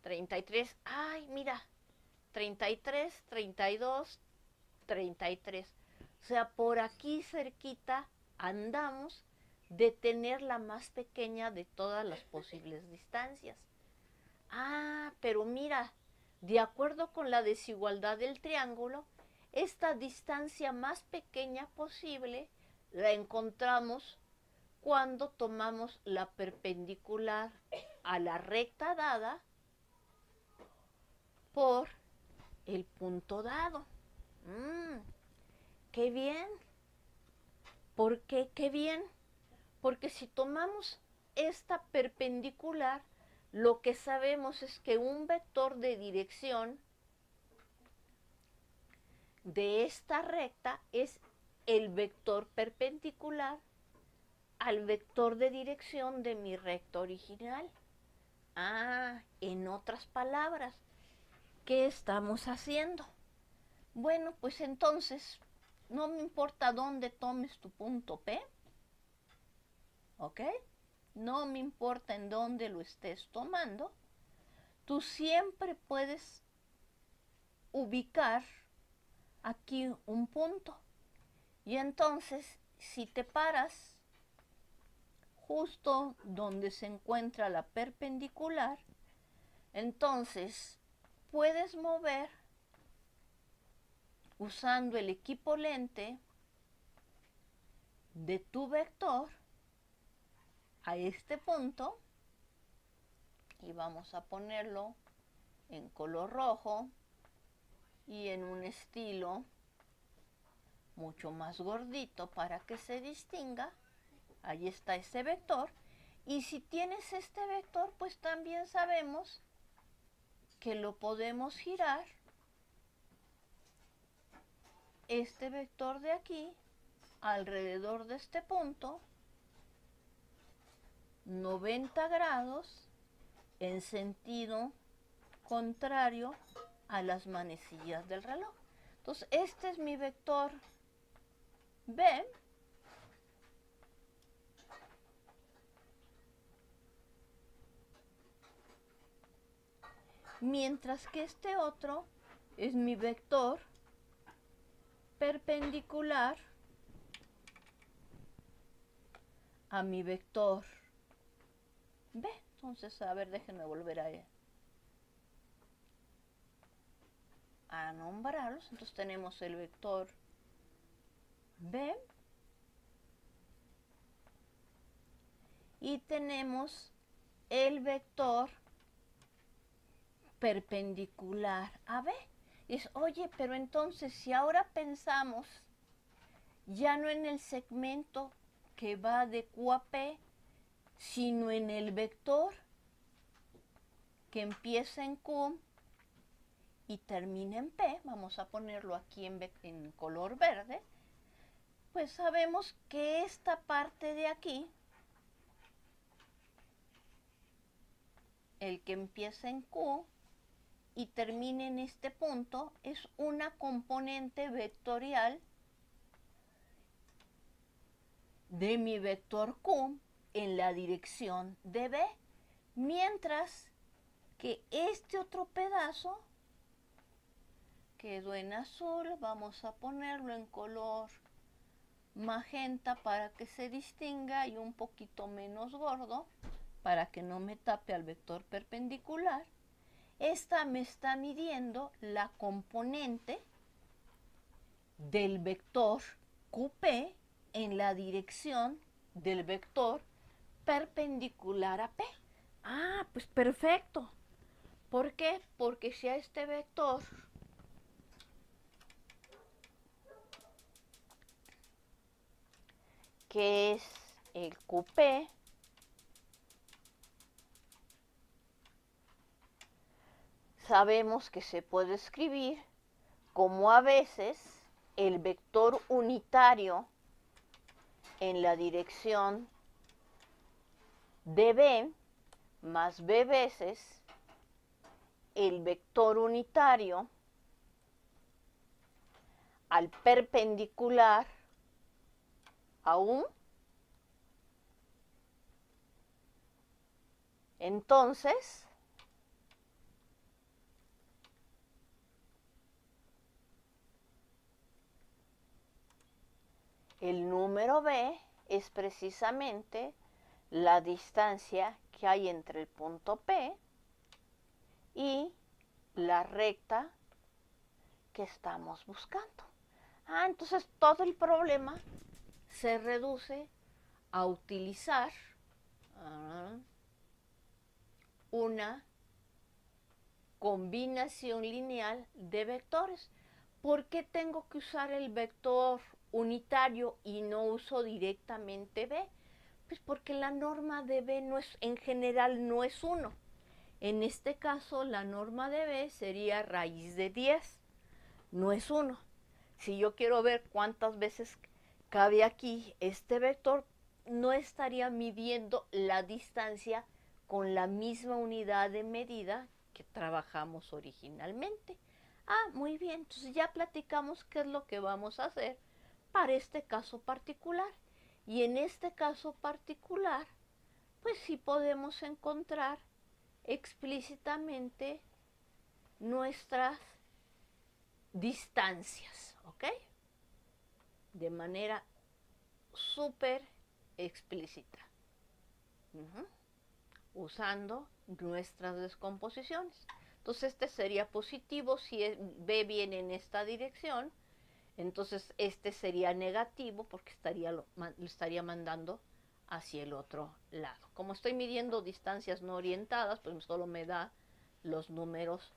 33. Ay, mira, 33, 32, 33. O sea, por aquí cerquita andamos de tener la más pequeña de todas las posibles distancias. Pero mira, de acuerdo con la desigualdad del triángulo, esta distancia más pequeña posible la encontramos cuando tomamos la perpendicular a la recta dada por el punto dado. ¡Qué bien! ¿Por qué? ¡Qué bien! Porque si tomamos esta perpendicular, lo que sabemos es que un vector de dirección de esta recta es el vector perpendicular al vector de dirección de mi recta original. En otras palabras, ¿qué estamos haciendo? Bueno, pues entonces, no me importa dónde tomes tu punto P, ¿ok? No me importa en dónde lo estés tomando, tú siempre puedes ubicar aquí un punto. Y entonces, si te paras justo donde se encuentra la perpendicular, entonces puedes mover usando el equivalente de tu vector a este punto, y vamos a ponerlo en color rojo y en un estilo mucho más gordito para que se distinga. Ahí está ese vector. Y si tienes este vector, pues también sabemos que lo podemos girar, este vector de aquí, alrededor de este punto, 90 grados en sentido contrario a las manecillas del reloj. Entonces, este es mi vector B, mientras que este otro es mi vector perpendicular a mi vector B. Entonces, a ver, déjenme volver a nombrarlos. Entonces tenemos el vector B y tenemos el vector perpendicular a B. Y es, oye, pero entonces si ahora pensamos ya no en el segmento que va de Q a P, sino en el vector que empieza en Q y termina en P, vamos a ponerlo aquí en color verde, pues sabemos que esta parte de aquí, el que empieza en Q y termina en este punto, es una componente vectorial de mi vector Q en la dirección de B, mientras que este otro pedazo quedó en azul. Vamos a ponerlo en color magenta para que se distinga y un poquito menos gordo para que no me tape al vector perpendicular. Esta me está midiendo la componente del vector QP en la dirección del vector perpendicular a P. Pues perfecto. ¿Por qué? Porque si a este vector que es el QP, sabemos que se puede escribir como a veces el vector unitario en la dirección de B más B veces el vector unitario al perpendicular a U. Entonces, el número B es precisamente la distancia que hay entre el punto P y la recta que estamos buscando. Entonces todo el problema se reduce a utilizar una combinación lineal de vectores. ¿Por qué tengo que usar el vector unitario y no uso directamente B? Pues porque la norma de B no es, en general no es 1. En este caso la norma de B sería raíz de 10, no es 1. Si yo quiero ver cuántas veces cabe aquí este vector, no estaría midiendo la distancia con la misma unidad de medida que trabajamos originalmente. Ah, muy bien, entonces ya platicamos qué es lo que vamos a hacer para este caso particular. Y en este caso particular, pues sí podemos encontrar explícitamente nuestras distancias, ¿ok? De manera súper explícita, usando nuestras descomposiciones. Entonces este sería positivo si B viene en esta dirección, entonces este sería negativo porque lo estaría mandando hacia el otro lado. Como estoy midiendo distancias no orientadas, pues solo me da los números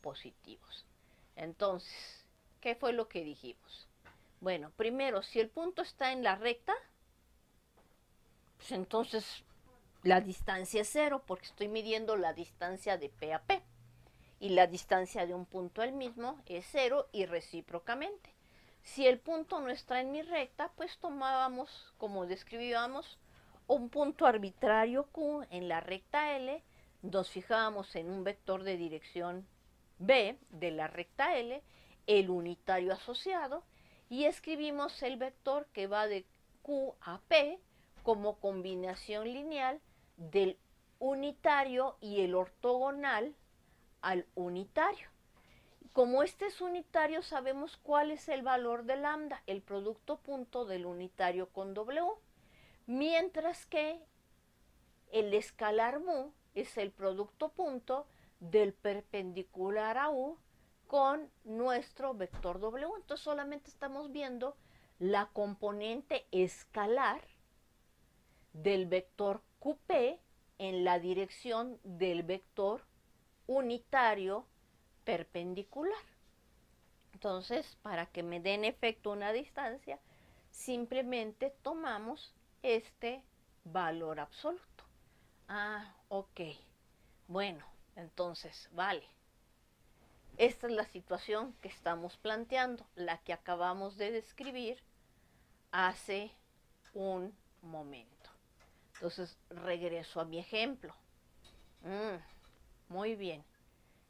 positivos. Entonces, ¿qué fue lo que dijimos? Bueno, primero, si el punto está en la recta, pues entonces la distancia es 0 porque estoy midiendo la distancia de P a P. Y la distancia de un punto al mismo es 0 y recíprocamente. Si el punto no está en mi recta, pues tomábamos, como describíamos, un punto arbitrario Q en la recta L, nos fijábamos en un vector de dirección B de la recta L, el unitario asociado, y escribimos el vector que va de Q a P como combinación lineal del unitario y el ortogonal al unitario. Como este es unitario, sabemos cuál es el valor de lambda, el producto punto del unitario con W, mientras que el escalar mu es el producto punto del perpendicular a U con nuestro vector W. Entonces solamente estamos viendo la componente escalar del vector QP en la dirección del vector unitario perpendicular. Entonces, para que me den efecto una distancia, simplemente tomamos este valor absoluto. Ah, ok. Bueno, entonces, vale. Esta es la situación que estamos planteando, la que acabamos de describir hace un momento. Entonces, regreso a mi ejemplo. Muy bien.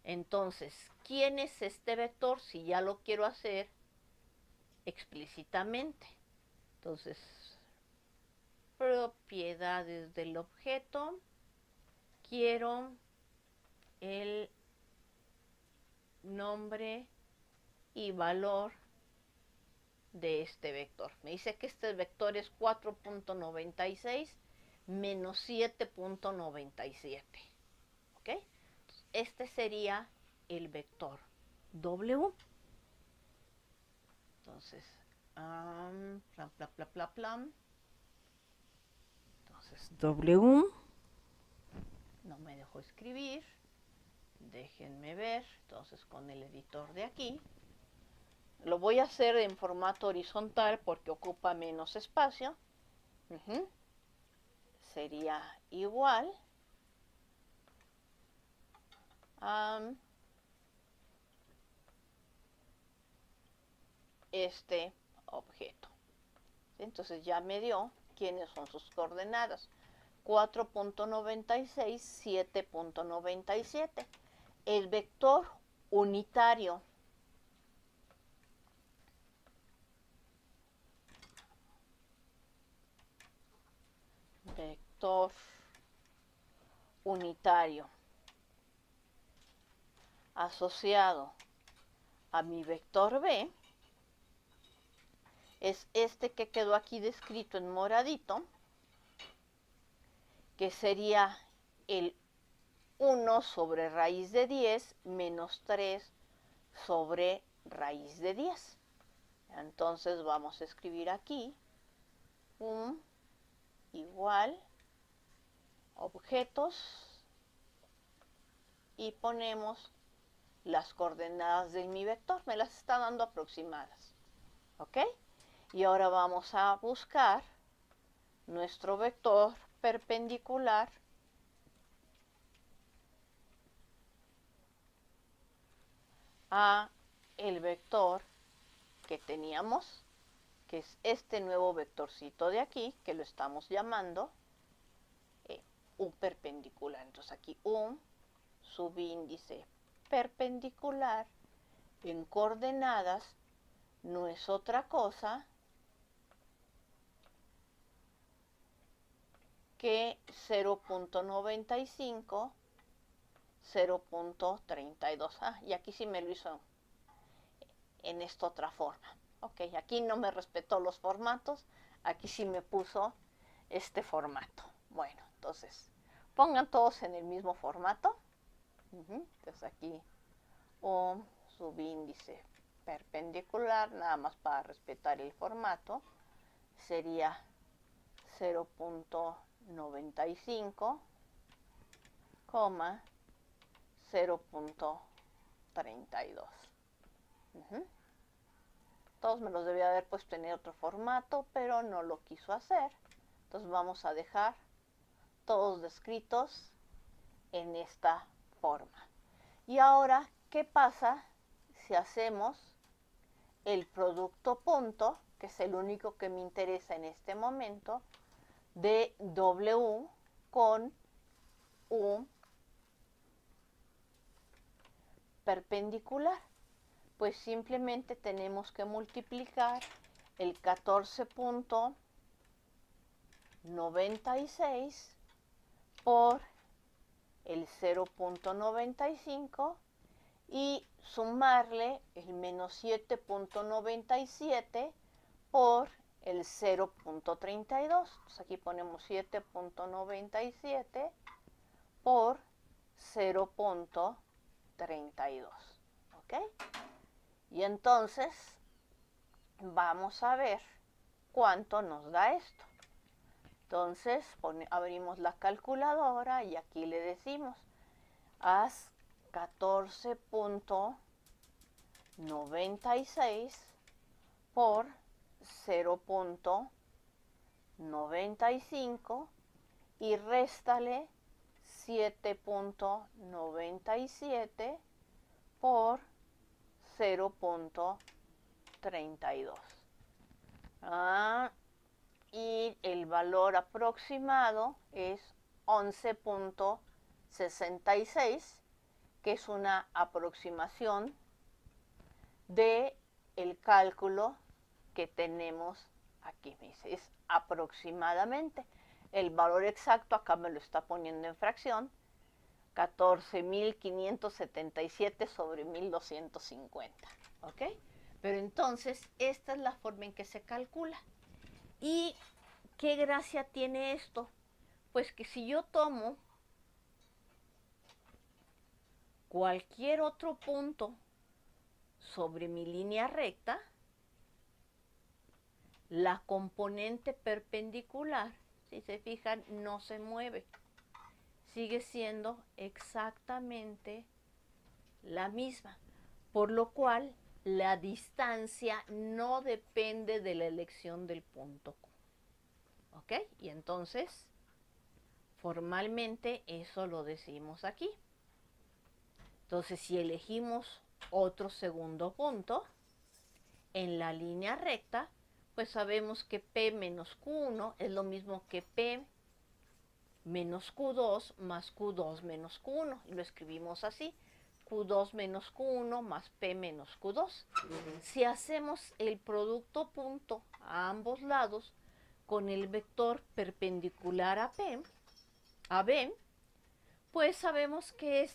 Entonces, ¿quién es este vector si ya lo quiero hacer explícitamente? Entonces, propiedades del objeto. Quiero el nombre y valor de este vector. Me dice que este vector es 4.96 menos 7.97. ¿Ok? Este sería el vector W. Entonces, entonces, W. No me dejó escribir. Déjenme ver. Entonces, con el editor de aquí. Lo voy a hacer en formato horizontal porque ocupa menos espacio. Sería igual a este objeto. Entonces ya me dio quiénes son sus coordenadas. 4.96, 7.97. El vector unitario asociado a mi vector B es este que quedó aquí descrito en moradito, que sería el 1 sobre raíz de 10 menos 3 sobre raíz de 10. Entonces vamos a escribir aquí un igual objetos y ponemos las coordenadas de mi vector. Me las está dando aproximadas. ¿Ok? Y ahora vamos a buscar nuestro vector perpendicular a el vector que teníamos, que es este nuevo vectorcito de aquí, que lo estamos llamando U perpendicular. perpendicular. Entonces aquí un subíndice perpendicular en coordenadas no es otra cosa que 0.95, 0.32. Y aquí sí me lo hizo en esta otra forma. Ok, aquí no me respetó los formatos, aquí sí me puso este formato. Bueno, entonces, pongan todos en el mismo formato. Entonces aquí un subíndice perpendicular, nada más para respetar el formato, sería 0.95, 0.32. Todos me los debía haber puesto en otro formato, pero no lo quiso hacer. Entonces vamos a dejar todos descritos en esta forma. Y ahora, ¿qué pasa si hacemos el producto punto, que es el único que me interesa en este momento, de W con U perpendicular? Pues simplemente tenemos que multiplicar el 14.96 por el 0.95 y sumarle el menos 7.97 por el 0.32. Entonces aquí ponemos 7.97 por 0.32. ¿Ok? Y entonces vamos a ver cuánto nos da esto. Entonces abrimos la calculadora y aquí le decimos, haz 14.96 por 0.95 y réstale 7.97 por 0.32. Y el valor aproximado es 11.66, que es una aproximación de el cálculo que tenemos aquí. Me dice, es aproximadamente. El valor exacto acá me lo está poniendo en fracción, 14.577 sobre 1.250. ¿Ok? Pero entonces, esta es la forma en que se calcula. ¿Y qué gracia tiene esto? Pues que si yo tomo cualquier otro punto sobre mi línea recta, la componente perpendicular, si se fijan, no se mueve. Sigue siendo exactamente la misma, por lo cual la distancia no depende de la elección del punto Q. ¿Ok? Y entonces, formalmente eso lo decimos aquí. Entonces, si elegimos otro segundo punto en la línea recta, pues sabemos que P menos Q1 es lo mismo que P menos Q2 más Q2 menos Q1. Y lo escribimos así, Q2 menos Q1 más P menos Q2. Si hacemos el producto punto a ambos lados con el vector perpendicular a B, pues sabemos que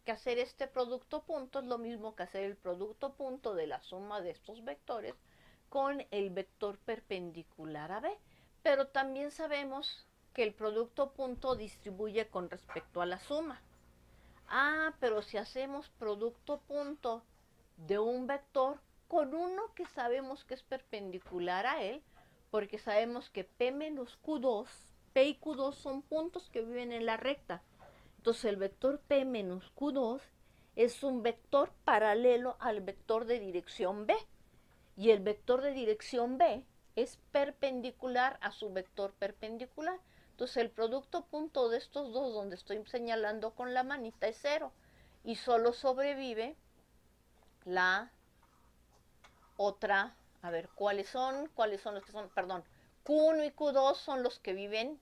hacer este producto punto es lo mismo que hacer el producto punto de la suma de estos vectores con el vector perpendicular a B. Pero también sabemos que el producto punto distribuye con respecto a la suma. Pero si hacemos producto punto de un vector con uno que sabemos que es perpendicular a él, porque sabemos que P menos Q2, P y Q2 son puntos que viven en la recta. Entonces el vector P menos Q2 es un vector paralelo al vector de dirección B. Y el vector de dirección B es perpendicular a su vector perpendicular. Entonces el producto punto de estos dos, donde estoy señalando con la manita, es 0. Y solo sobrevive la otra, a ver, ¿cuáles son los que son? Perdón, Q1 y Q2 son los que viven,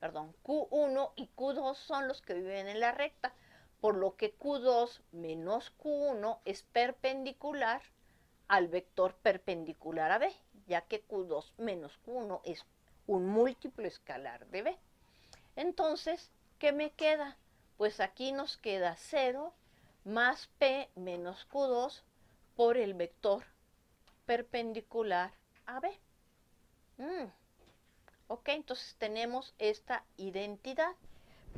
perdón, Q1 y Q2 son los que viven en la recta, por lo que Q2 menos Q1 es perpendicular al vector perpendicular a B, ya que Q2 menos Q1 es un múltiplo escalar de B. Entonces, ¿qué me queda? Pues aquí nos queda 0 más P menos Q2 por el vector perpendicular a B. Ok, entonces tenemos esta identidad,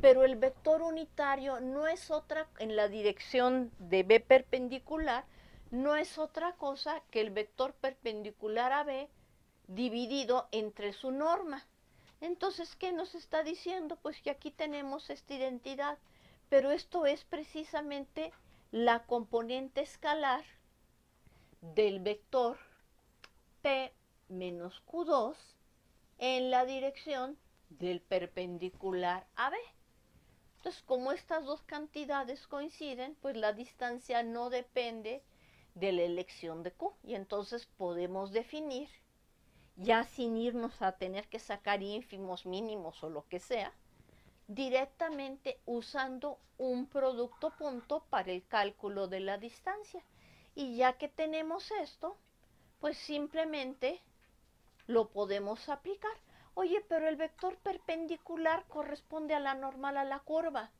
pero el vector unitario no es otra, en la dirección de B perpendicular, no es otra cosa que el vector perpendicular a B dividido entre su norma. Entonces, ¿qué nos está diciendo? Pues que aquí tenemos esta identidad, pero esto es precisamente la componente escalar del vector P menos Q2 en la dirección del perpendicular a B. Entonces, como estas dos cantidades coinciden, pues la distancia no depende de la elección de Q. Y entonces podemos definir, ya sin irnos a tener que sacar ínfimos, mínimos o lo que sea, directamente usando un producto punto para el cálculo de la distancia. Y ya que tenemos esto, pues simplemente lo podemos aplicar. Oye, pero el vector perpendicular corresponde a la normal a la curva.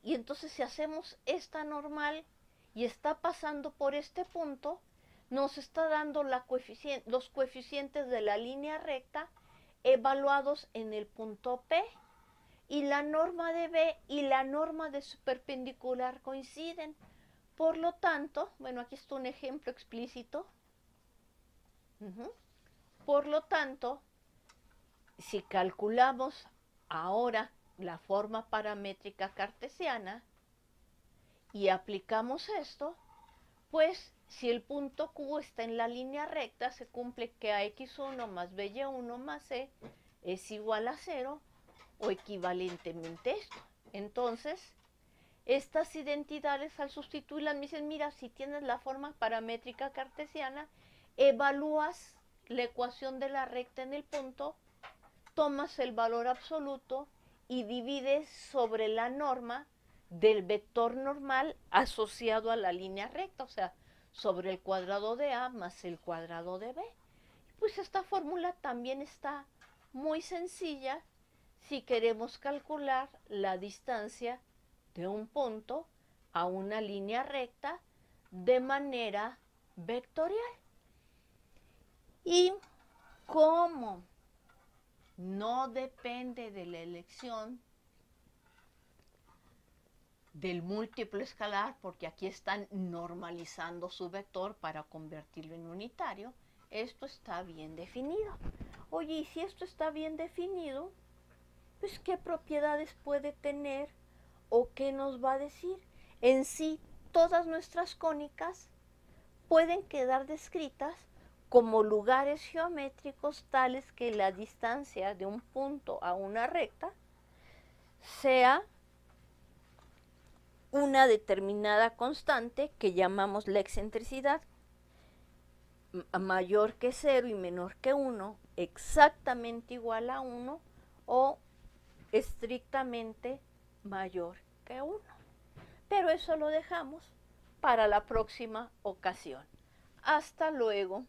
Y entonces si hacemos esta normal y está pasando por este punto, nos está dando los coeficientes de la línea recta evaluados en el punto P, y la norma de B y la norma de su perpendicular coinciden. Por lo tanto, bueno, aquí está un ejemplo explícito. Por lo tanto, si calculamos ahora la forma paramétrica cartesiana y aplicamos esto, pues si el punto Q está en la línea recta, se cumple que AX1 más BY1 más C es igual a 0 o equivalentemente esto. Entonces, estas identidades al sustituirlas me dicen, mira, si tienes la forma paramétrica cartesiana, evalúas la ecuación de la recta en el punto, tomas el valor absoluto y divides sobre la norma del vector normal asociado a la línea recta, o sea, sobre el cuadrado de A más el cuadrado de B. Pues esta fórmula también está muy sencilla si queremos calcular la distancia de un punto a una línea recta de manera vectorial. Y como no depende de la elección del múltiplo escalar, porque aquí están normalizando su vector para convertirlo en unitario, esto está bien definido. Oye, y si esto está bien definido, pues ¿qué propiedades puede tener o qué nos va a decir? En sí, todas nuestras cónicas pueden quedar descritas como lugares geométricos tales que la distancia de un punto a una recta sea una determinada constante que llamamos la excentricidad, mayor que 0 y menor que 1, exactamente igual a 1 o estrictamente mayor que 1. Pero eso lo dejamos para la próxima ocasión. Hasta luego.